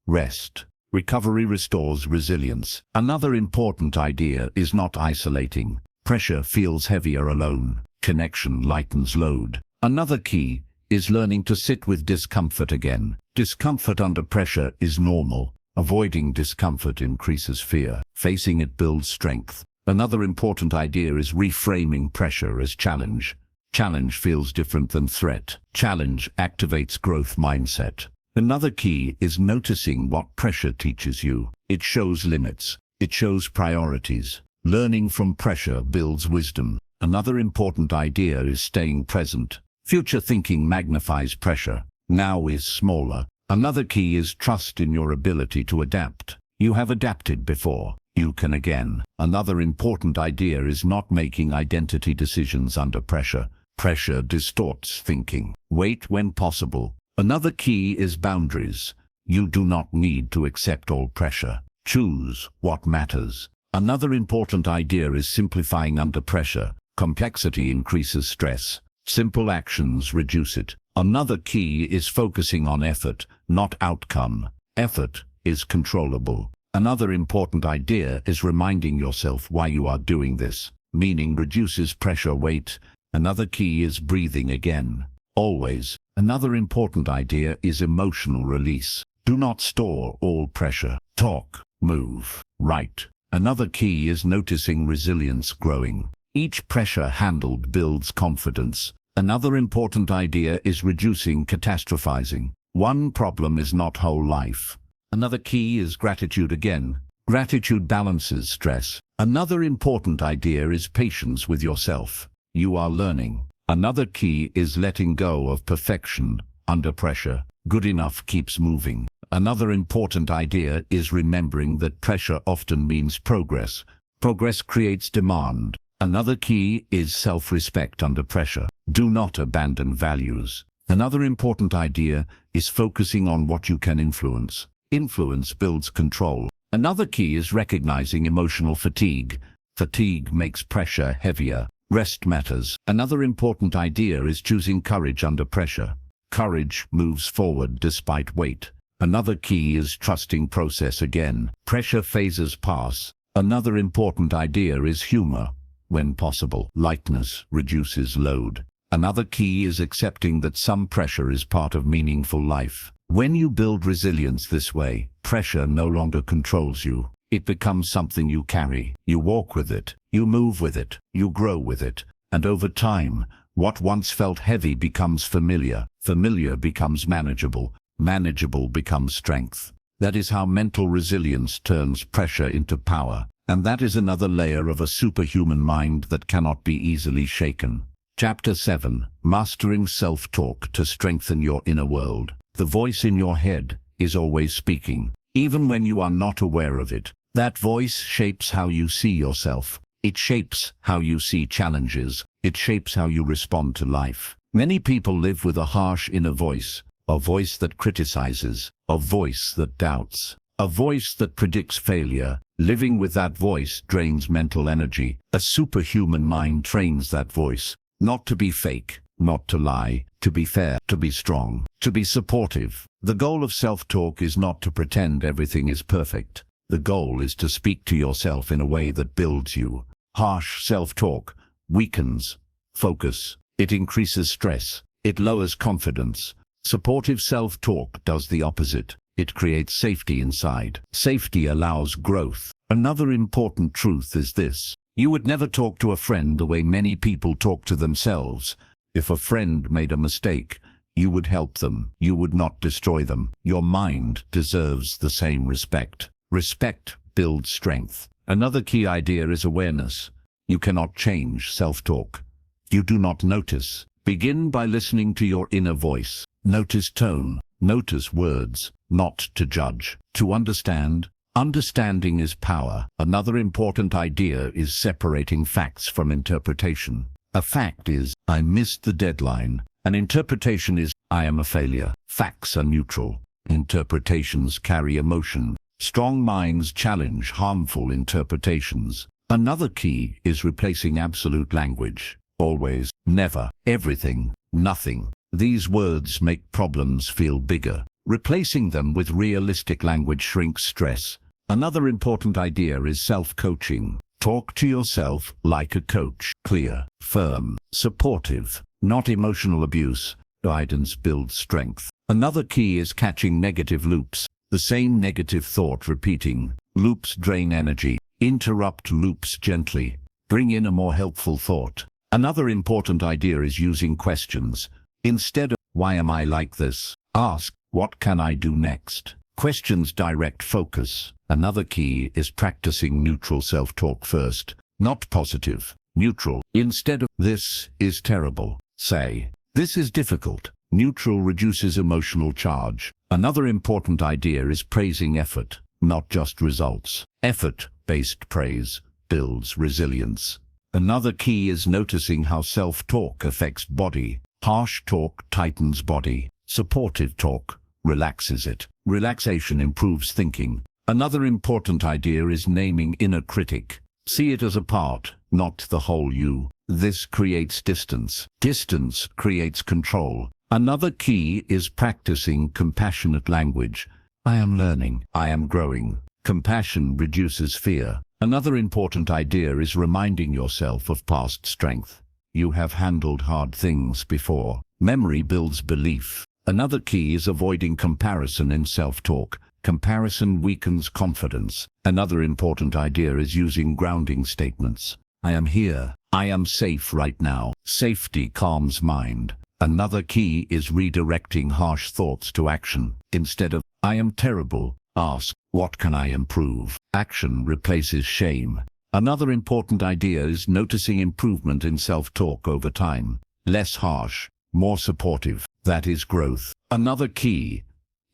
rest. Recovery restores resilience. Another important idea is not isolating. Pressure feels heavier alone. Connection lightens load. Another key is learning to sit with discomfort again. Discomfort under pressure is normal. Avoiding discomfort increases fear. Facing it builds strength. Another important idea is reframing pressure as challenge. Challenge feels different than threat. Challenge activates growth mindset. Another key is noticing what pressure teaches you. It shows limits. It shows priorities. Learning from pressure builds wisdom. Another important idea is staying present. Future thinking magnifies pressure. Now is smaller. Another key is trust in your ability to adapt. You have adapted before. You can again. Another important idea is not making identity decisions under pressure. Pressure distorts thinking. Wait when possible. Another key is boundaries. You do not need to accept all pressure. Choose what matters. Another important idea is simplifying under pressure. Complexity increases stress. Simple actions reduce it. Another key is focusing on effort, not outcome. Effort is controllable. Another important idea is reminding yourself why you are doing this. Meaning reduces pressure weight. Another key is breathing again. Always. Another important idea is emotional release. Do not store all pressure. Talk, move, write. Another key is noticing resilience growing. Each pressure handled builds confidence. Another important idea is reducing catastrophizing. One problem is not whole life. Another key is gratitude again. Gratitude balances stress. Another important idea is patience with yourself. You are learning. Another key is letting go of perfection under pressure. Good enough keeps moving. Another important idea is remembering that pressure often means progress. Progress creates demand. Another key is self-respect under pressure. Do not abandon values. Another important idea is focusing on what you can influence. Influence builds control. Another key is recognizing emotional fatigue. Fatigue makes pressure heavier. Rest matters. Another important idea is choosing courage under pressure. Courage moves forward despite weight. Another key is trusting process again. Pressure phases pass. Another important idea is humor. When possible, lightness reduces load. Another key is accepting that some pressure is part of meaningful life. When you build resilience this way, pressure no longer controls you. It becomes something you carry. You walk with it. You move with it. You grow with it. And over time, what once felt heavy becomes familiar. Familiar becomes manageable. Manageable becomes strength. That is how mental resilience turns pressure into power. And that is another layer of a superhuman mind that cannot be easily shaken. Chapter 7. Mastering self-talk to strengthen your inner world. The voice in your head is always speaking, even when you are not aware of it. That voice shapes how you see yourself. It shapes how you see challenges. It shapes how you respond to life. Many people live with a harsh inner voice, a voice that criticizes, a voice that doubts, a voice that predicts failure. Living with that voice drains mental energy. A superhuman mind trains that voice, not to be fake, not to lie, to be fair, to be strong, to be supportive. The goal of self-talk is not to pretend everything is perfect. The goal is to speak to yourself in a way that builds you. Harsh self-talk weakens focus. It increases stress. It lowers confidence. Supportive self-talk does the opposite. It creates safety inside. Safety allows growth. Another important truth is this. You would never talk to a friend the way many people talk to themselves. If a friend made a mistake, you would help them. You would not destroy them. Your mind deserves the same respect. Respect builds strength. Another key idea is awareness. You cannot change self-talk. You do not notice. Begin by listening to your inner voice. Notice tone. Notice words. Not to judge. To understand. Understanding is power. Another important idea is separating facts from interpretation. A fact is, I missed the deadline. An interpretation is, I am a failure. Facts are neutral. Interpretations carry emotion. Strong minds challenge harmful interpretations. Another key is replacing absolute language. Always, never, everything, nothing. These words make problems feel bigger. Replacing them with realistic language shrinks stress. Another important idea is self-coaching. Talk to yourself like a coach. Clear, firm, supportive, not emotional abuse. Guidance builds strength. Another key is catching negative loops. The same negative thought repeating. Loops drain energy. Interrupt loops gently. Bring in a more helpful thought. Another important idea is using questions. Instead of, why am I like this? Ask, what can I do next? Questions direct focus. Another key is practicing neutral self-talk first. Not positive, neutral. Instead of, this is terrible, say, this is difficult. Neutral reduces emotional charge. Another important idea is praising effort, not just results. Effort-based praise builds resilience. Another key is noticing how self-talk affects body. Harsh talk tightens body. Supportive talk relaxes it. Relaxation improves thinking. Another important idea is naming inner critic. See it as a part, not the whole you. This creates distance. Distance creates control. Another key is practicing compassionate language. I am learning. I am growing. Compassion reduces fear. Another important idea is reminding yourself of past strength. You have handled hard things before. Memory builds belief. Another key is avoiding comparison in self-talk. Comparison weakens confidence. Another important idea is using grounding statements. I am here. I am safe right now. Safety calms mind. Another key is redirecting harsh thoughts to action. Instead of, I am terrible, ask, what can I improve? Action replaces shame. Another important idea is noticing improvement in self-talk over time. Less harsh, more supportive. That is growth. Another key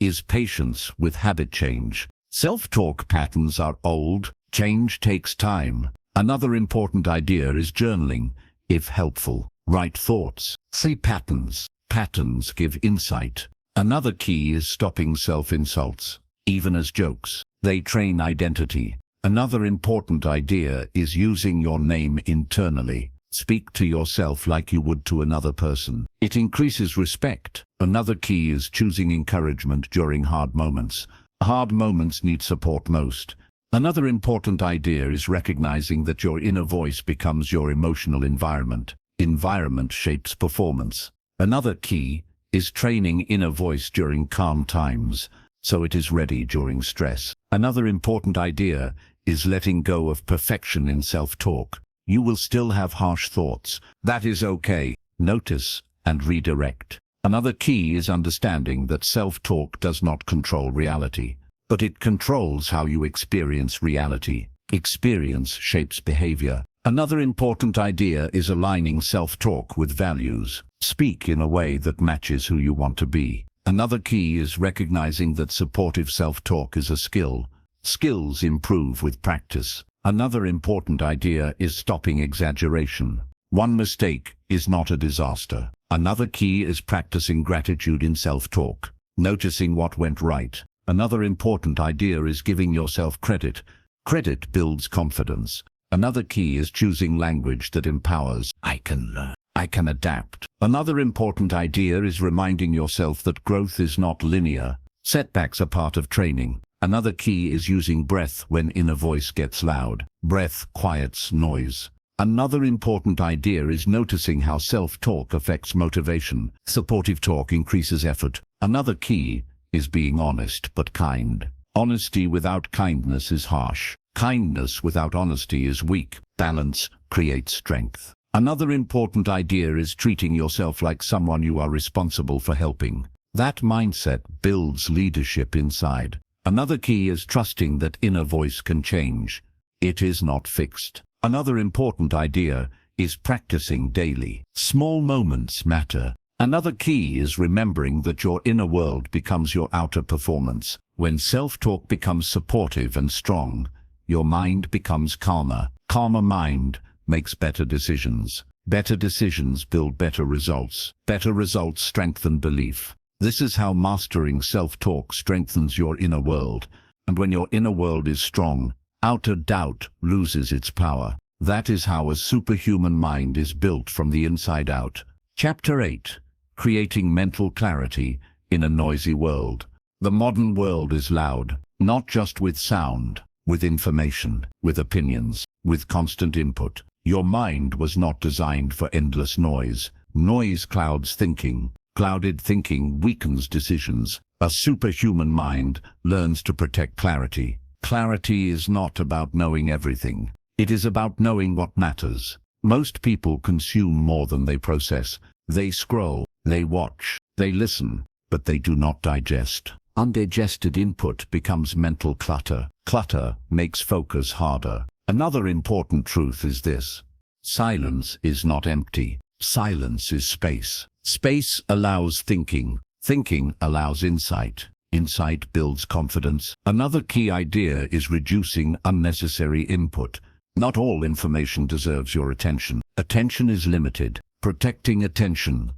is patience with habit change. Self-talk patterns are old. Change takes time. Another important idea is journaling, if helpful. Write thoughts. See patterns. Patterns give insight. Another key is stopping self-insults, even as jokes. They train identity. Another important idea is using your name internally. Speak to yourself like you would to another person. It increases respect. Another key is choosing encouragement during hard moments. Hard moments need support most. Another important idea is recognizing that your inner voice becomes your emotional environment. Environment shapes performance. Another key is training inner voice during calm times, so it is ready during stress. Another important idea is letting go of perfection in self-talk. You will still have harsh thoughts. That is okay. Notice and redirect. Another key is understanding that self-talk does not control reality, but it controls how you experience reality. Experience shapes behavior. Another important idea is aligning self-talk with values. Speak in a way that matches who you want to be. Another key is recognizing that supportive self-talk is a skill. Skills improve with practice. Another important idea is stopping exaggeration. One mistake is not a disaster. Another key is practicing gratitude in self-talk, noticing what went right. Another important idea is giving yourself credit. Credit builds confidence. Another key is choosing language that empowers. I can learn. I can adapt. Another important idea is reminding yourself that growth is not linear. Setbacks are part of training. Another key is using breath when inner voice gets loud. Breath quiets noise. Another important idea is noticing how self-talk affects motivation. Supportive talk increases effort. Another key is being honest but kind. Honesty without kindness is harsh. Kindness without honesty is weak. Balance creates strength. Another important idea is treating yourself like someone you are responsible for helping. That mindset builds leadership inside. Another key is trusting that inner voice can change. It is not fixed. Another important idea is practicing daily. Small moments matter. Another key is remembering that your inner world becomes your outer performance. When self-talk becomes supportive and strong, your mind becomes calmer. Calmer mind makes better decisions. Better decisions build better results. Better results strengthen belief. This is how mastering self-talk strengthens your inner world. And when your inner world is strong, outer doubt loses its power. That is how a superhuman mind is built from the inside out. Chapter 8. Creating mental clarity in a noisy world. The modern world is loud, not just with sound, with information, with opinions, with constant input. Your mind was not designed for endless noise. Noise clouds thinking. Clouded thinking weakens decisions. A superhuman mind learns to protect clarity. Clarity is not about knowing everything. It is about knowing what matters. Most people consume more than they process. They scroll, they watch, they listen, but they do not digest. Undigested input becomes mental clutter. Clutter makes focus harder. Another important truth is this: silence is not empty. Silence is space. Space allows thinking. Thinking allows insight. Insight builds confidence. Another key idea is reducing unnecessary input. Not all information deserves your attention. Attention is limited. Protecting attention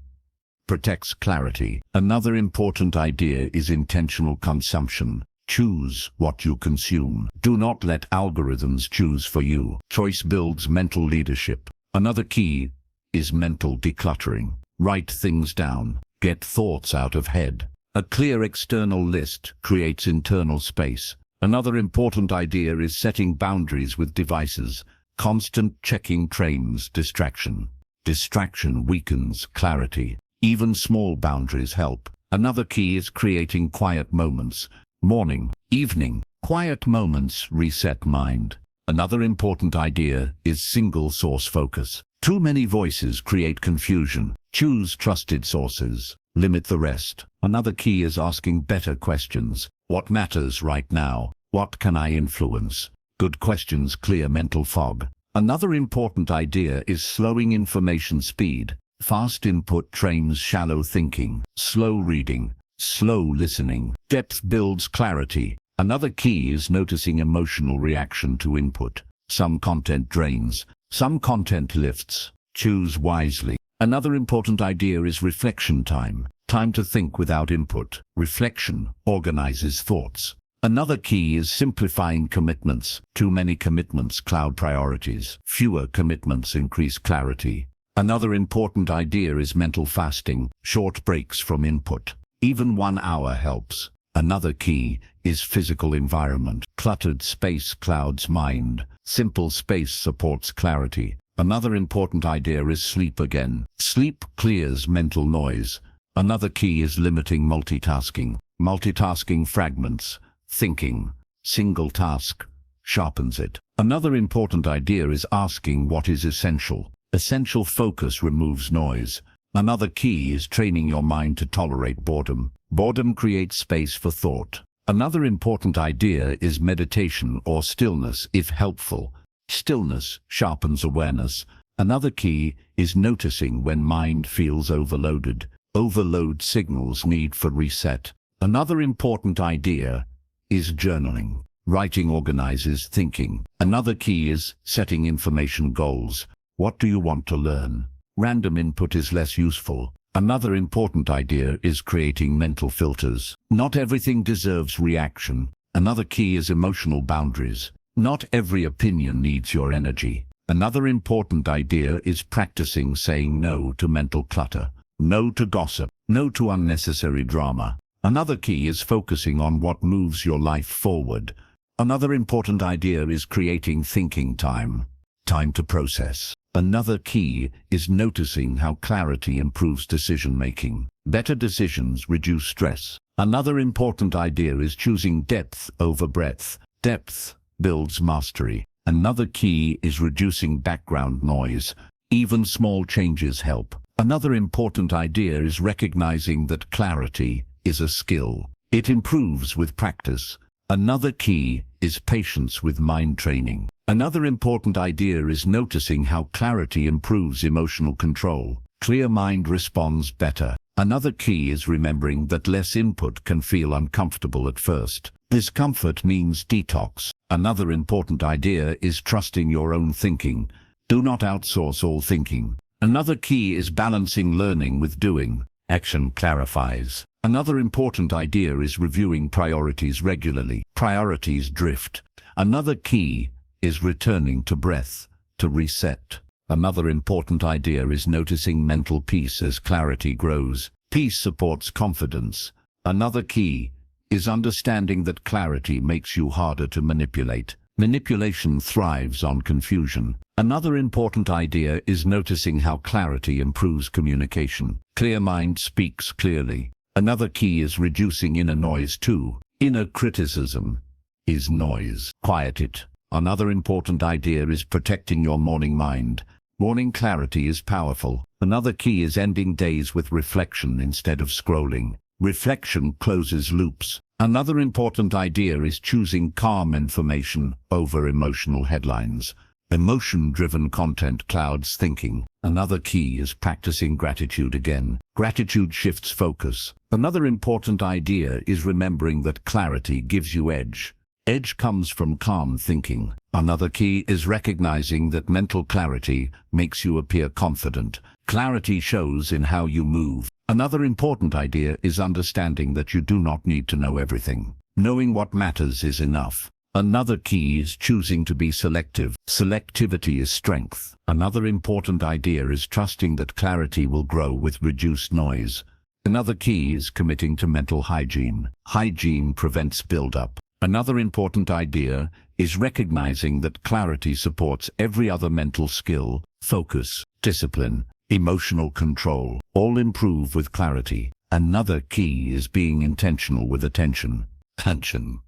protects clarity. Another important idea is intentional consumption. Choose what you consume. Do not let algorithms choose for you. Choice builds mental leadership. Another key is mental decluttering. Write things down. Get thoughts out of head. A clear external list creates internal space. Another important idea is setting boundaries with devices. Constant checking trains distraction. Distraction weakens clarity. Even small boundaries help. Another key is creating quiet moments. Morning, evening, quiet moments reset mind. Another important idea is single source focus. Too many voices create confusion. Choose trusted sources. Limit the rest. Another key is asking better questions. What matters right now? What can I influence? Good questions clear mental fog. Another important idea is slowing information speed. Fast input trains shallow thinking. Slow reading. Slow listening. Depth builds clarity. Another key is noticing emotional reaction to input. Some content drains. Some content lifts. Choose wisely. Another important idea is reflection time. Time to think without input. Reflection organizes thoughts. Another key is simplifying commitments. Too many commitments cloud priorities. Fewer commitments increase clarity. Another important idea is mental fasting. Short breaks from input. Even 1 hour helps. Another key is physical environment. Cluttered space clouds mind. Simple space supports clarity. Another important idea is sleep again. Sleep clears mental noise. Another key is limiting multitasking. Multitasking fragments thinking. Single task sharpens it. Another important idea is asking what is essential. Essential focus removes noise. Another key is training your mind to tolerate boredom. Boredom creates space for thought. Another important idea is meditation or stillness if helpful. Stillness sharpens awareness. Another key is noticing when mind feels overloaded. Overload signals need for reset. Another important idea is journaling. Writing organizes thinking. Another key is setting information goals. What do you want to learn? Random input is less useful. Another important idea is creating mental filters. Not everything deserves reaction. Another key is emotional boundaries. Not every opinion needs your energy. Another important idea is practicing saying no to mental clutter. No to gossip. No to unnecessary drama. Another key is focusing on what moves your life forward. Another important idea is creating thinking time. Time to process. Another key is noticing how clarity improves decision-making. Better decisions reduce stress. Another important idea is choosing depth over breadth. Depth builds mastery. Another key is reducing background noise. Even small changes help. Another important idea is recognizing that clarity is a skill. It improves with practice. Another key is patience with mind training. Another important idea is noticing how clarity improves emotional control. Clear mind responds better. Another key is remembering that less input can feel uncomfortable at first. Discomfort means detox. Another important idea is trusting your own thinking. Do not outsource all thinking. Another key is balancing learning with doing. Action clarifies. Another important idea is reviewing priorities regularly. Priorities drift. Another key is returning to breath, to reset. Another important idea is noticing mental peace as clarity grows. Peace supports confidence. Another key is understanding that clarity makes you harder to manipulate. Manipulation thrives on confusion. Another important idea is noticing how clarity improves communication. Clear mind speaks clearly. Another key is reducing inner noise too. Inner criticism is noise. Quiet it. Another important idea is protecting your morning mind. Morning clarity is powerful. Another key is ending days with reflection instead of scrolling. Reflection closes loops. Another important idea is choosing calm information over emotional headlines. Emotion-driven content clouds thinking. Another key is practicing gratitude again. Gratitude shifts focus. Another important idea is remembering that clarity gives you edge. Edge comes from calm thinking. Another key is recognizing that mental clarity makes you appear confident. Clarity shows in how you move. Another important idea is understanding that you do not need to know everything. Knowing what matters is enough. Another key is choosing to be selective. Selectivity is strength. Another important idea is trusting that clarity will grow with reduced noise. Another key is committing to mental hygiene. Hygiene prevents buildup. Another important idea is recognizing that clarity supports every other mental skill. Focus, discipline, emotional control, all improve with clarity. Another key is being intentional with attention. Attention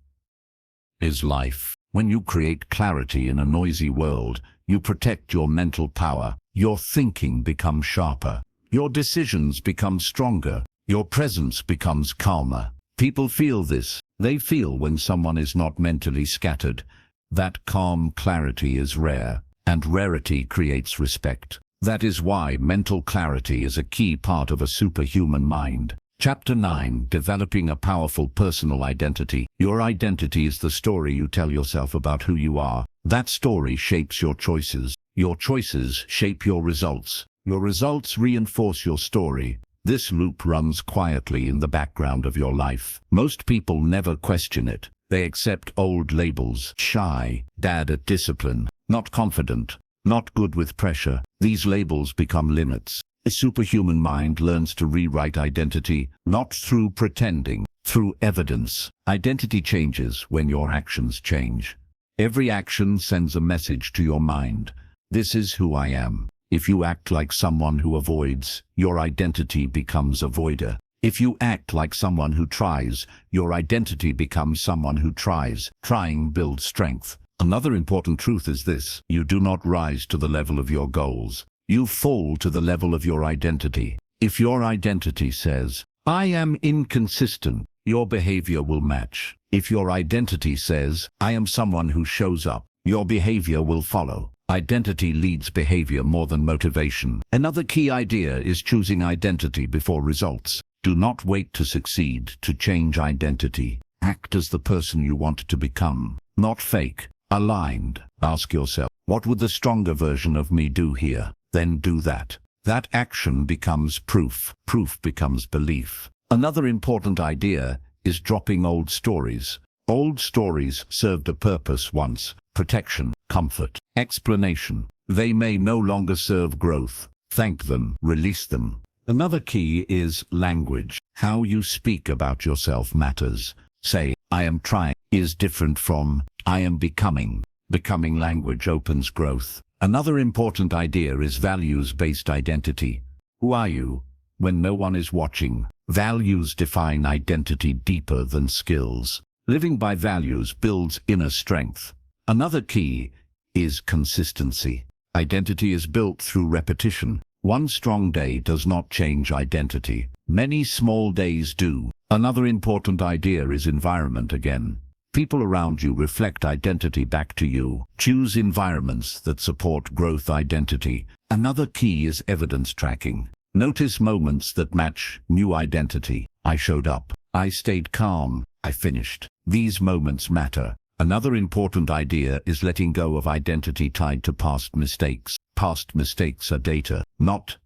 is life. When you create clarity in a noisy world, you protect your mental power. Your thinking becomes sharper. Your decisions become stronger. Your presence becomes calmer. People feel this. They feel when someone is not mentally scattered. That calm clarity is rare, and rarity creates respect. That is why mental clarity is a key part of a superhuman mind. Chapter 9. Developing a powerful personal identity. Your identity is the story you tell yourself about who you are. That story shapes your choices. Your choices shape your results. Your results reinforce your story. This loop runs quietly in the background of your life. Most people never question it. They accept old labels. Shy, bad at discipline, not confident, not good with pressure. These labels become limits. A superhuman mind learns to rewrite identity, not through pretending, through evidence. Identity changes when your actions change. Every action sends a message to your mind. This is who I am. If you act like someone who avoids, your identity becomes avoider. If you act like someone who tries, your identity becomes someone who tries. Trying builds strength. Another important truth is this: you do not rise to the level of your goals. You fall to the level of your identity. If your identity says, I am inconsistent, your behavior will match. If your identity says, I am someone who shows up, your behavior will follow. Identity leads behavior more than motivation. Another key idea is choosing identity before results. Do not wait to succeed to change identity. Act as the person you want to become, not fake, aligned. Ask yourself, what would the stronger version of me do here? Then do that. That action becomes proof. Proof becomes belief. Another important idea is dropping old stories. Old stories served a purpose once: protection, comfort, explanation. They may no longer serve growth. Thank them, release them. Another key is language. How you speak about yourself matters. Say, I am trying, is different from, I am becoming. Becoming language opens growth. Another important idea is values-based identity. Who are you when no one is watching? Values define identity deeper than skills. Living by values builds inner strength. Another key is consistency. Identity is built through repetition. One strong day does not change identity. Many small days do. Another important idea is environment again. People around you reflect identity back to you. Choose environments that support growth identity. Another key is evidence tracking. Notice moments that match new identity. I showed up. I stayed calm. I finished. These moments matter. Another important idea is letting go of identity tied to past mistakes. Past mistakes are data, not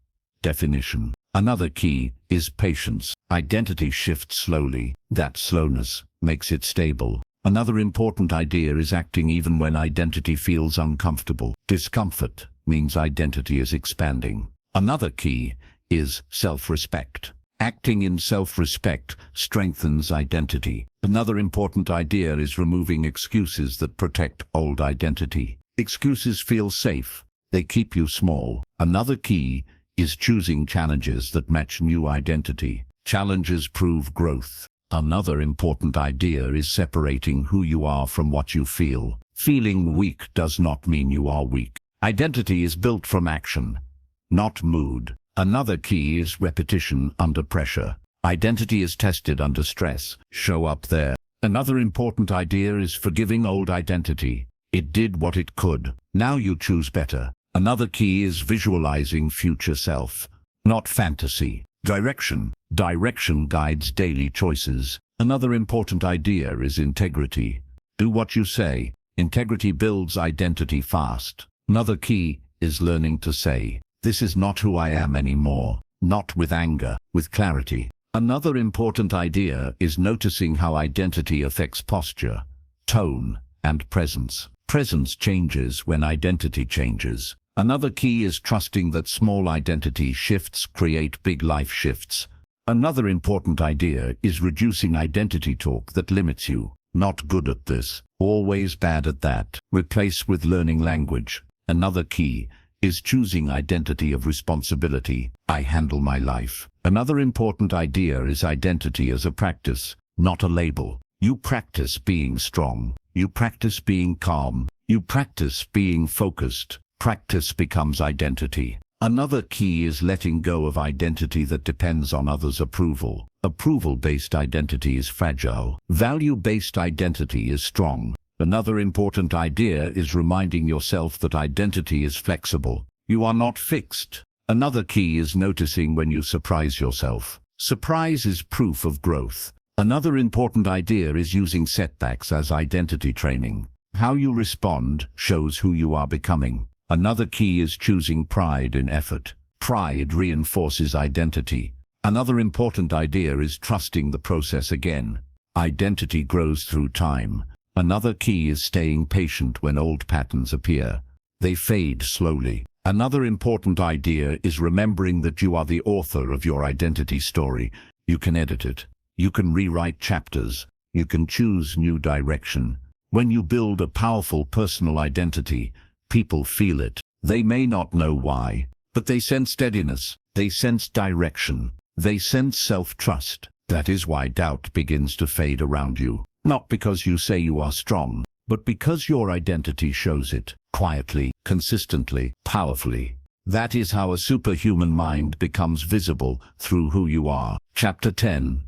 definition. Another key is patience. Identity shifts slowly. That slowness makes it stable. Another important idea is acting even when identity feels uncomfortable. Discomfort means identity is expanding. Another key is self-respect. Acting in self-respect strengthens identity. Another important idea is removing excuses that protect old identity. Excuses feel safe. They keep you small. Another key is choosing challenges that match new identity. Challenges prove growth. Another important idea is separating who you are from what you feel. Feeling weak does not mean you are weak. Identity is built from action, not mood. Another key is repetition under pressure. Identity is tested under stress. Show up there. Another important idea is forgiving old identity. It did what it could. Now you choose better. Another key is visualizing future self, not fantasy. Direction. Direction guides daily choices. Another important idea is integrity. Do what you say. Integrity builds identity fast. Another key is learning to say, this is not who I am anymore. Not with anger, with clarity. Another important idea is noticing how identity affects posture, tone, and presence. Presence changes when identity changes. Another key is trusting that small identity shifts create big life shifts. Another important idea is reducing identity talk that limits you. Not good at this, always bad at that. Replace with learning language. Another key is choosing identity of responsibility. I handle my life. Another important idea is identity as a practice, not a label. You practice being strong. You practice being calm. You practice being focused. Practice becomes identity. Another key is letting go of identity that depends on others' approval. Approval-based identity is fragile. Value-based identity is strong. Another important idea is reminding yourself that identity is flexible. You are not fixed. Another key is noticing when you surprise yourself. Surprise is proof of growth. Another important idea is using setbacks as identity training. How you respond shows who you are becoming. Another key is choosing pride in effort. Pride reinforces identity. Another important idea is trusting the process again. Identity grows through time. Another key is staying patient when old patterns appear. They fade slowly. Another important idea is remembering that you are the author of your identity story. You can edit it. You can rewrite chapters. You can choose new direction. When you build a powerful personal identity, people feel it. They may not know why, but they sense steadiness. They sense direction. They sense self-trust. That is why doubt begins to fade around you. Not because you say you are strong, but because your identity shows it, quietly, consistently, powerfully. That is how a superhuman mind becomes visible through who you are. Chapter 10.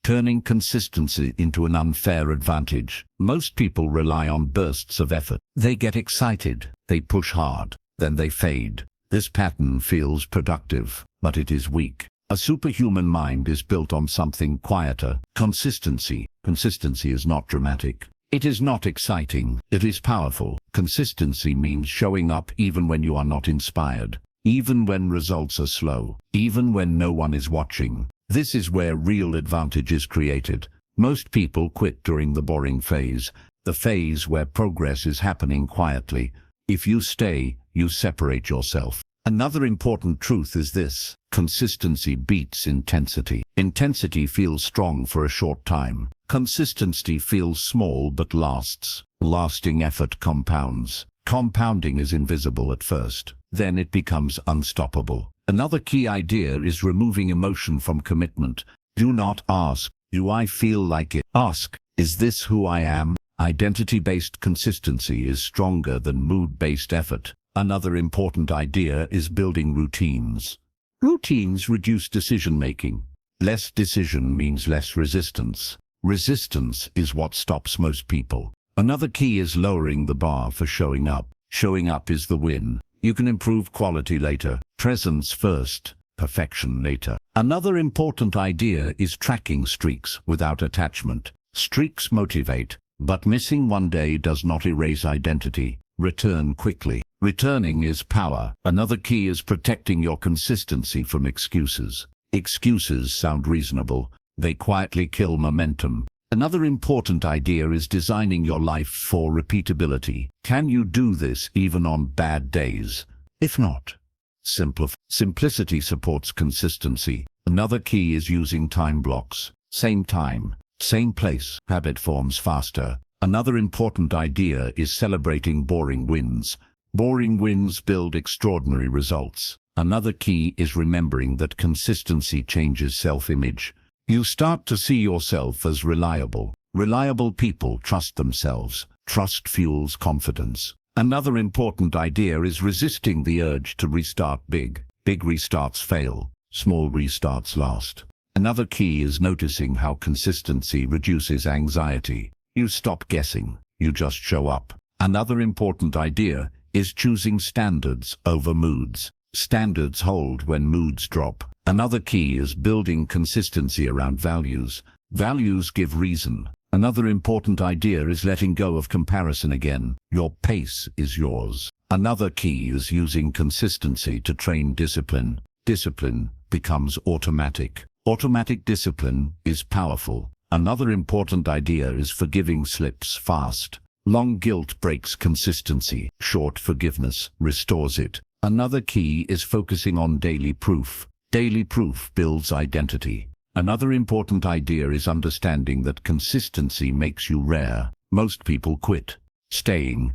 Turning consistency into an unfair advantage. Most people rely on bursts of effort. They get excited, they push hard, then they fade. This pattern feels productive, but it is weak. A superhuman mind is built on something quieter. Consistency. Consistency is not dramatic. It is not exciting. It is powerful. Consistency means showing up even when you are not inspired, even when results are slow, even when no one is watching. This is where real advantage is created. Most people quit during the boring phase, the phase where progress is happening quietly. If you stay, you separate yourself. Another important truth is this: consistency beats intensity. Intensity feels strong for a short time. Consistency feels small but lasts. Lasting effort compounds. Compounding is invisible at first, then it becomes unstoppable. Another key idea is removing emotion from commitment. Do not ask, do I feel like it? Ask, is this who I am? Identity-based consistency is stronger than mood-based effort. Another important idea is building routines. Routines reduce decision-making. Less decision means less resistance. Resistance is what stops most people. Another key is lowering the bar for showing up. Showing up is the win. You can improve quality later. Presence first, perfection later. Another important idea is tracking streaks without attachment. Streaks motivate, but missing one day does not erase identity. Return quickly. Returning is power. Another key is protecting your consistency from excuses. Excuses sound reasonable. They quietly kill momentum. Another important idea is designing your life for repeatability. Can you do this even on bad days? If not, simplify. Simplicity supports consistency. Another key is using time blocks. Same time, same place. Habit forms faster. Another important idea is celebrating boring wins. Boring wins build extraordinary results. Another key is remembering that consistency changes self-image. You start to see yourself as reliable. Reliable people trust themselves. Trust fuels confidence. Another important idea is resisting the urge to restart big. Big restarts fail. Small restarts last. Another key is noticing how consistency reduces anxiety. You stop guessing. You just show up. Another important idea is choosing standards over moods. Standards hold when moods drop. Another key is building consistency around values. Values give reason. Another important idea is letting go of comparison again. Your pace is yours. Another key is using consistency to train discipline. Discipline becomes automatic. Automatic discipline is powerful. Another important idea is forgiving slips fast. Long guilt breaks consistency. Short forgiveness restores it. Another key is focusing on daily proof. Daily proof builds identity. Another important idea is understanding that consistency makes you rare. Most people quit. Staying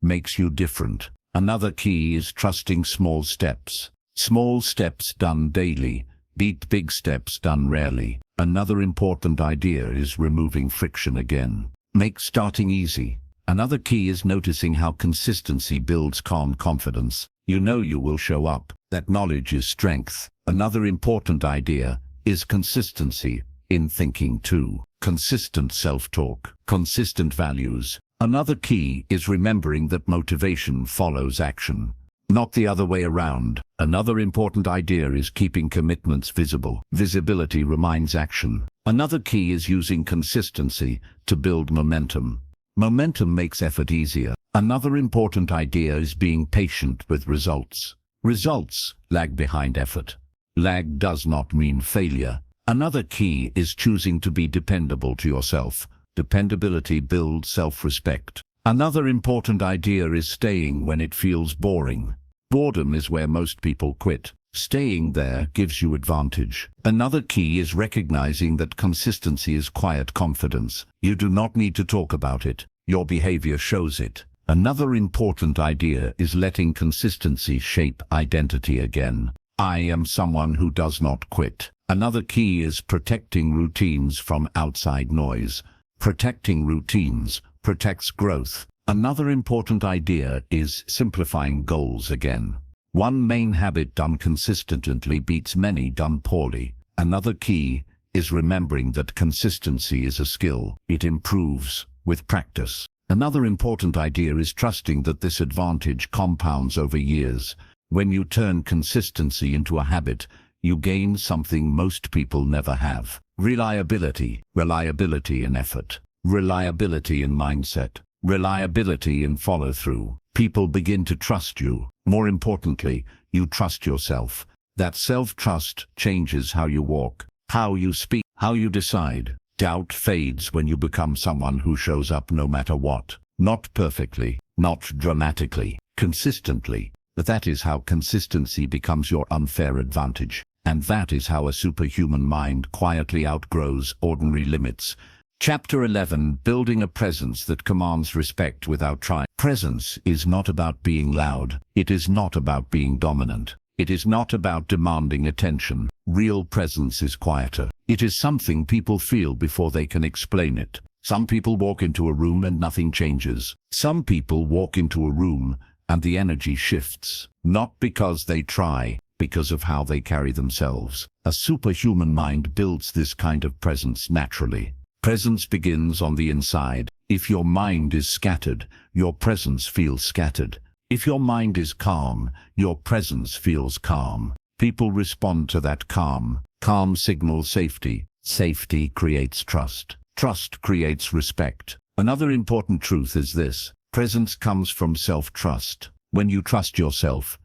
makes you different. Another key is trusting small steps. Small steps done daily beat big steps done rarely. Another important idea is removing friction again. Make starting easy. Another key is noticing how consistency builds calm confidence. You know you will show up. That knowledge is strength. Another important idea is consistency in thinking too. Consistent self-talk, consistent values. Another key is remembering that motivation follows action, not the other way around. Another important idea is keeping commitments visible. Visibility reminds action. Another key is using consistency to build momentum. Momentum makes effort easier. Another important idea is being patient with results. Results lag behind effort. Lag does not mean failure. Another key is choosing to be dependable to yourself. Dependability builds self-respect. Another important idea is staying when it feels boring. Boredom is where most people quit. Staying there gives you advantage. Another key is recognizing that consistency is quiet confidence. You do not need to talk about it. Your behavior shows it. Another important idea is letting consistency shape identity again. I am someone who does not quit. Another key is protecting routines from outside noise. Protecting routines protects growth. Another important idea is simplifying goals again. One main habit done consistently beats many done poorly. Another key is remembering that consistency is a skill. It improves with practice. Another important idea is trusting that this advantage compounds over years. When you turn consistency into a habit, you gain something most people never have. Reliability. Reliability in effort. Reliability in mindset. Reliability in follow-through. People begin to trust you. More importantly, you trust yourself. That self-trust changes how you walk, how you speak, how you decide. Doubt fades when you become someone who shows up no matter what. Not perfectly, not dramatically, consistently. But that is how consistency becomes your unfair advantage. And that is how a superhuman mind quietly outgrows ordinary limits. Chapter 11. Building a presence that commands respect without trying. Presence is not about being loud. It is not about being dominant. It is not about demanding attention. Real presence is quieter. It is something people feel before they can explain it. Some people walk into a room and nothing changes. Some people walk into a room and the energy shifts. Not because they try, because of how they carry themselves. A superhuman mind builds this kind of presence naturally. Presence begins on the inside. If your mind is scattered, your presence feels scattered. If your mind is calm, your presence feels calm. People respond to that calm. Calm signals safety. Safety creates trust. Trust creates respect. Another important truth is this: presence comes from self-trust. When you trust yourself,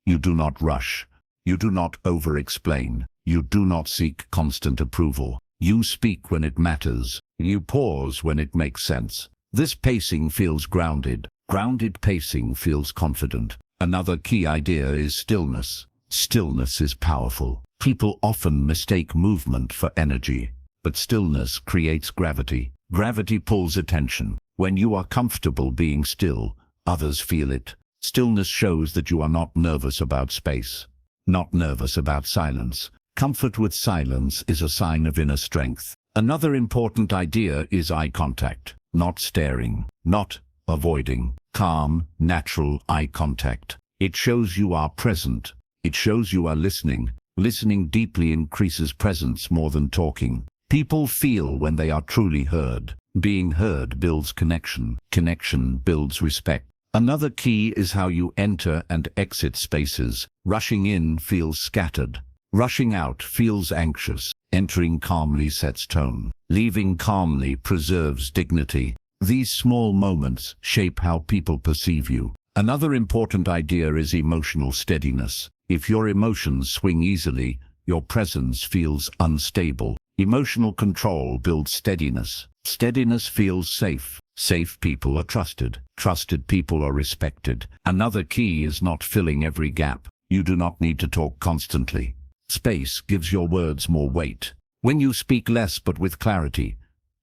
you do not rush. You do not over-explain. You do not seek constant approval. You speak when it matters. You pause when it makes sense. This pacing feels grounded. Grounded pacing feels confident. Another key idea is stillness. Stillness is powerful. People often mistake movement for energy, but stillness creates gravity. Gravity pulls attention. When you are comfortable being still, others feel it. Stillness shows that you are not nervous about space, not nervous about silence. Comfort with silence is a sign of inner strength. Another important idea is eye contact. Not staring, not avoiding. Calm, natural eye contact. It shows you are present. It shows you are listening. Listening deeply increases presence more than talking. People feel when they are truly heard. Being heard builds connection. Connection builds respect. Another key is how you enter and exit spaces. Rushing in feels scattered. Rushing out feels anxious. Entering calmly sets tone. Leaving calmly preserves dignity. These small moments shape how people perceive you. Another important idea is emotional steadiness. If your emotions swing easily, your presence feels unstable. Emotional control builds steadiness. Steadiness feels safe. Safe people are trusted. Trusted people are respected. Another key is not filling every gap. You do not need to talk constantly. Space gives your words more weight. When you speak less but with clarity,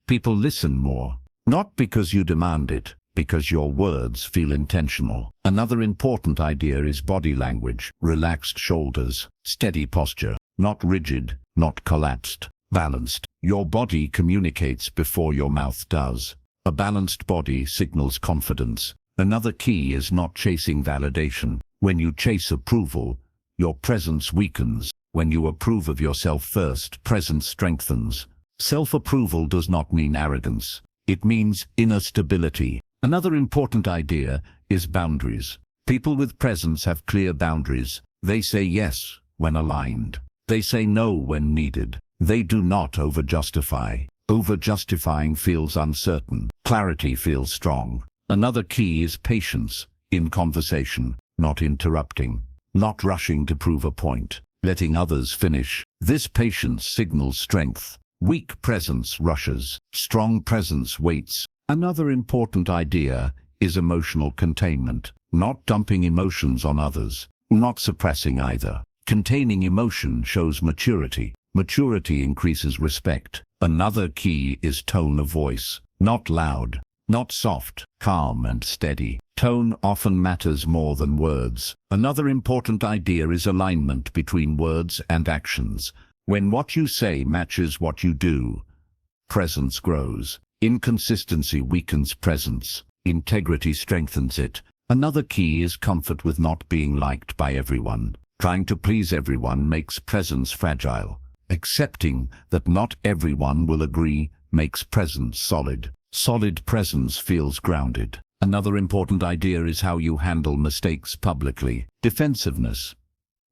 people listen more. Not because you demand it, because your words feel intentional. Another important idea is body language. Relaxed shoulders, steady posture, not rigid, not collapsed, balanced. Your body communicates before your mouth does. A balanced body signals confidence. Another key is not chasing validation. When you chase approval, your presence weakens. When you approve of yourself first, presence strengthens. Self-approval does not mean arrogance. It means inner stability. Another important idea is boundaries. People with presence have clear boundaries. They say yes when aligned. They say no when needed. They do not over-justify. Over-justifying feels uncertain. Clarity feels strong. Another key is patience in conversation, not interrupting, not rushing to prove a point, letting others finish. This patience signals strength. Weak presence rushes. Strong presence waits. Another important idea is emotional containment, not dumping emotions on others, not suppressing either. Containing emotion shows maturity. Maturity increases respect. Another key is tone of voice, not loud, not soft, calm and steady. Tone often matters more than words. Another important idea is alignment between words and actions. When what you say matches what you do, presence grows. Inconsistency weakens presence. Integrity strengthens it. Another key is comfort with not being liked by everyone. Trying to please everyone makes presence fragile. Accepting that not everyone will agree makes presence solid. Solid presence feels grounded. Another important idea is how you handle mistakes publicly. Defensiveness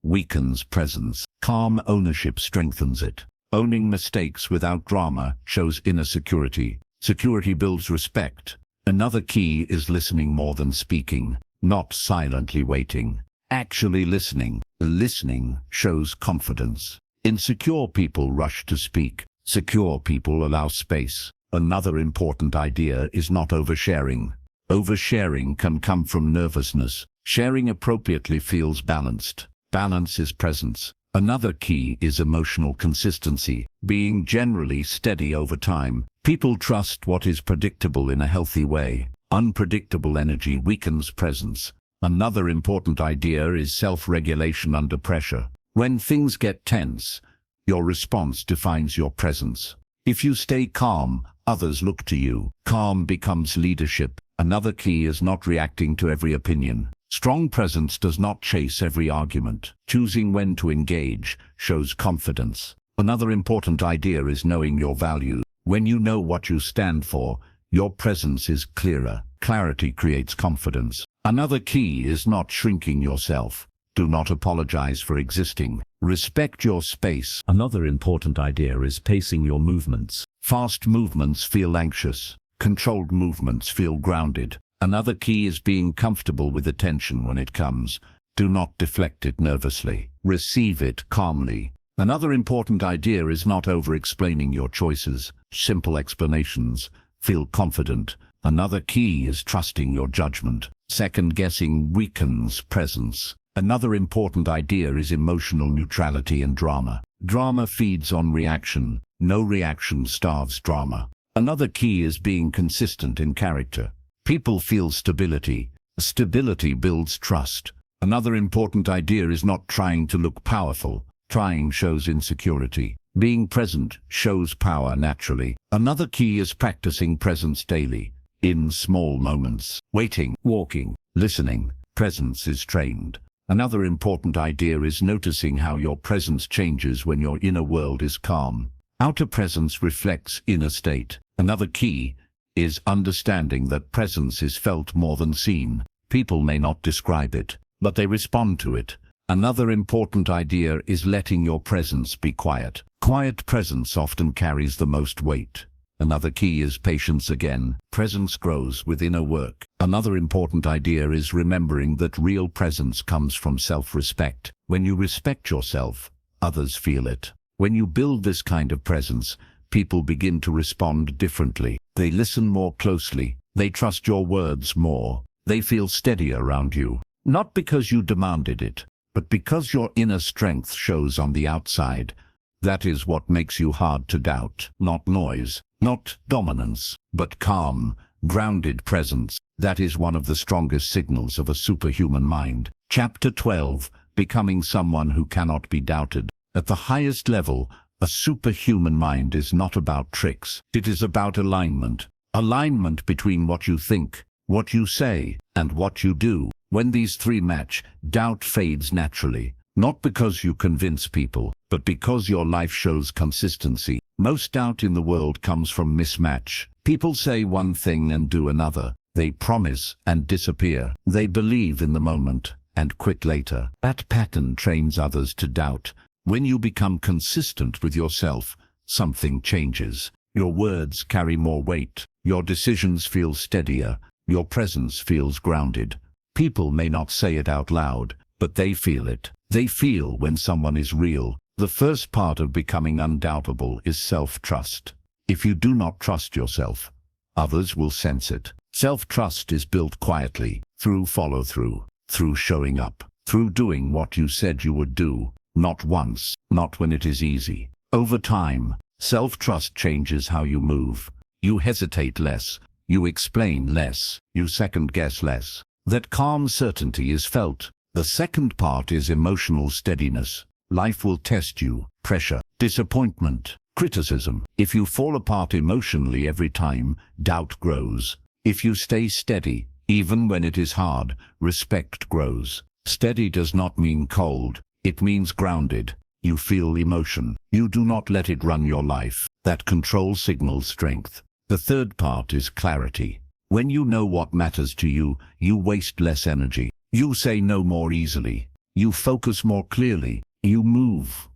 weakens presence. Calm ownership strengthens it. Owning mistakes without drama shows inner security. Security builds respect. Another key is listening more than speaking, not silently waiting. Actually listening. Listening shows confidence. Insecure people rush to speak. Secure people allow space. Another important idea is not oversharing. Oversharing can come from nervousness. Sharing appropriately feels balanced. Balance is presence. Another key is emotional consistency, being generally steady over time. People trust what is predictable in a healthy way. Unpredictable energy weakens presence. Another important idea is self-regulation under pressure. When things get tense, your response defines your presence. If you stay calm, others look to you. Calm becomes leadership. Another key is not reacting to every opinion. Strong presence does not chase every argument. Choosing when to engage shows confidence. Another important idea is knowing your value. When you know what you stand for, your presence is clearer. Clarity creates confidence. Another key is not shrinking yourself. Do not apologize for existing. Respect your space. Another important idea is pacing your movements. Fast movements feel anxious. Controlled movements feel grounded. Another key is being comfortable with attention when it comes. Do not deflect it nervously. Receive it calmly. Another important idea is not over-explaining your choices. Simple explanations feel confident. Another key is trusting your judgment. Second-guessing weakens presence. Another important idea is emotional neutrality and drama. Drama feeds on reaction. No reaction starves drama. Another key is being consistent in character. People feel stability. Stability builds trust. Another important idea is not trying to look powerful. Trying shows insecurity. Being present shows power naturally. Another key is practicing presence daily. In small moments. Waiting, walking, listening. Presence is trained. Another important idea is noticing how your presence changes when your inner world is calm. Outer presence reflects inner state. Another key is understanding that presence is felt more than seen. People may not describe it, but they respond to it. Another important idea is letting your presence be quiet. Quiet presence often carries the most weight. Another key is patience again. Presence grows with inner work. Another important idea is remembering that real presence comes from self-respect. When you respect yourself, others feel it. When you build this kind of presence, people begin to respond differently. They listen more closely. They trust your words more. They feel steadier around you. Not because you demanded it, but because your inner strength shows on the outside. That is what makes you hard to doubt. Not noise, not dominance, but calm, grounded presence. That is one of the strongest signals of a superhuman mind. Chapter 12. Becoming someone who cannot be doubted. At the highest level, a superhuman mind is not about tricks. It is about alignment. Alignment between what you think, what you say, and what you do. When these three match, doubt fades naturally. Not because you convince people, but because your life shows consistency. Most doubt in the world comes from mismatch. People say one thing and do another. They promise and disappear. They believe in the moment and quit later. That pattern trains others to doubt. When you become consistent with yourself, something changes. Your words carry more weight. Your decisions feel steadier. Your presence feels grounded. People may not say it out loud, but they feel it. They feel when someone is real. The first part of becoming undoubtable is self-trust. If you do not trust yourself, others will sense it. Self-trust is built quietly, through follow-through, through showing up, through doing what you said you would do, not once, not when it is easy. Over time, self-trust changes how you move. You hesitate less, you explain less, you second-guess less. That calm certainty is felt. The second part is emotional steadiness. Life will test you. Pressure, disappointment, criticism. If you fall apart emotionally every time, doubt grows. If you stay steady, even when it is hard, respect grows. Steady does not mean cold. It means grounded. You feel emotion. You do not let it run your life. That control signals strength. The third part is clarity. When you know what matters to you, you waste less energy. You say no more easily. You focus more clearly. You move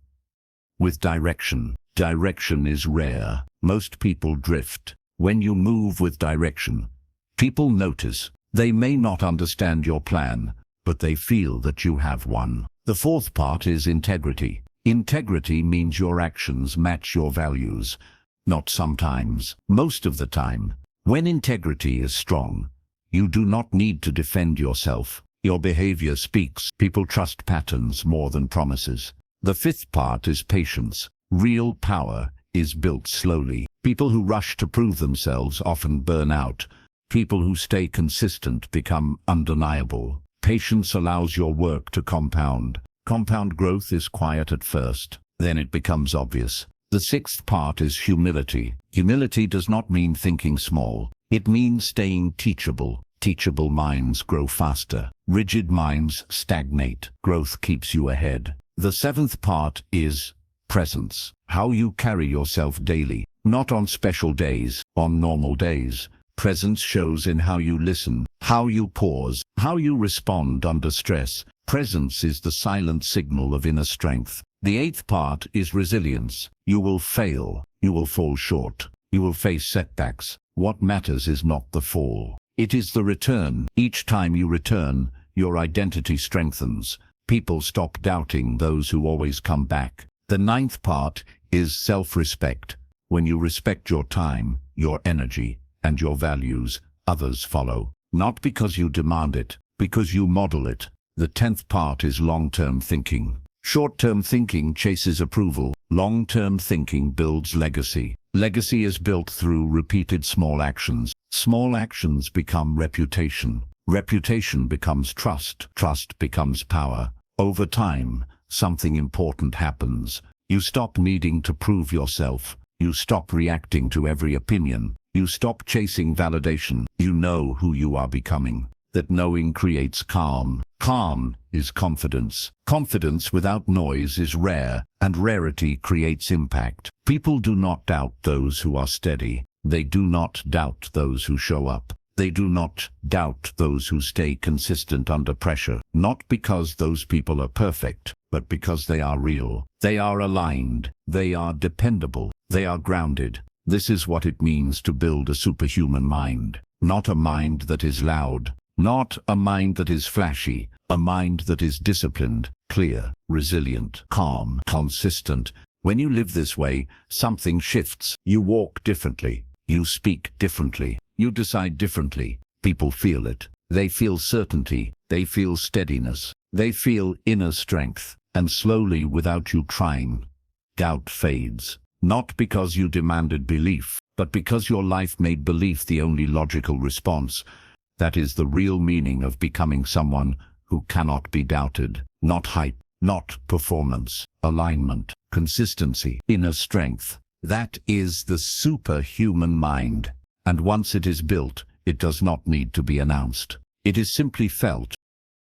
with direction. Direction is rare. Most people drift. When you move with direction, people notice. They may not understand your plan, but they feel that you have one. The fourth part is integrity. Integrity means your actions match your values. Not sometimes, most of the time. When integrity is strong, you do not need to defend yourself. Your behavior speaks. People trust patterns more than promises. The fifth part is patience. Real power is built slowly. People who rush to prove themselves often burn out. People who stay consistent become undeniable. Patience allows your work to compound. Compound growth is quiet at first, then it becomes obvious. The sixth part is humility. Humility does not mean thinking small. It means staying teachable. Teachable minds grow faster. Rigid minds stagnate. Growth keeps you ahead. The seventh part is presence. How you carry yourself daily. Not on special days, on normal days. Presence shows in how you listen, how you pause, how you respond under stress. Presence is the silent signal of inner strength. The eighth part is resilience. You will fail. You will fall short. You will face setbacks. What matters is not the fall. It is the return. Each time you return, your identity strengthens. People stop doubting those who always come back. The ninth part is self-respect. When you respect your time, your energy, and your values, others follow. Not because you demand it, because you model it. The 10th part is long-term thinking. Short-term thinking chases approval. Long-term thinking builds legacy. Legacy is built through repeated small actions. Small actions become reputation. Reputation becomes trust. Trust becomes power. Over time, something important happens. You stop needing to prove yourself. You stop reacting to every opinion. You stop chasing validation. You know who you are becoming. That knowing creates calm. Calm is confidence. Confidence without noise is rare, and rarity creates impact. People do not doubt those who are steady. They do not doubt those who show up. They do not doubt those who stay consistent under pressure. Not because those people are perfect, but because they are real. They are aligned. They are dependable. They are grounded. This is what it means to build a superhuman mind. Not a mind that is loud. Not a mind that is flashy. A mind that is disciplined. clear, resilient, calm, consistent. When you live this way, something shifts. You walk differently. You speak differently. You decide differently. People feel it. They feel certainty. They feel steadiness. They feel inner strength. And slowly, without you trying, doubt fades. Not because you demanded belief, but because your life made belief the only logical response. That is the real meaning of becoming someone who cannot be doubted. Not hype, not performance, alignment, consistency, inner strength. That is the superhuman mind. And once it is built, it does not need to be announced. It is simply felt,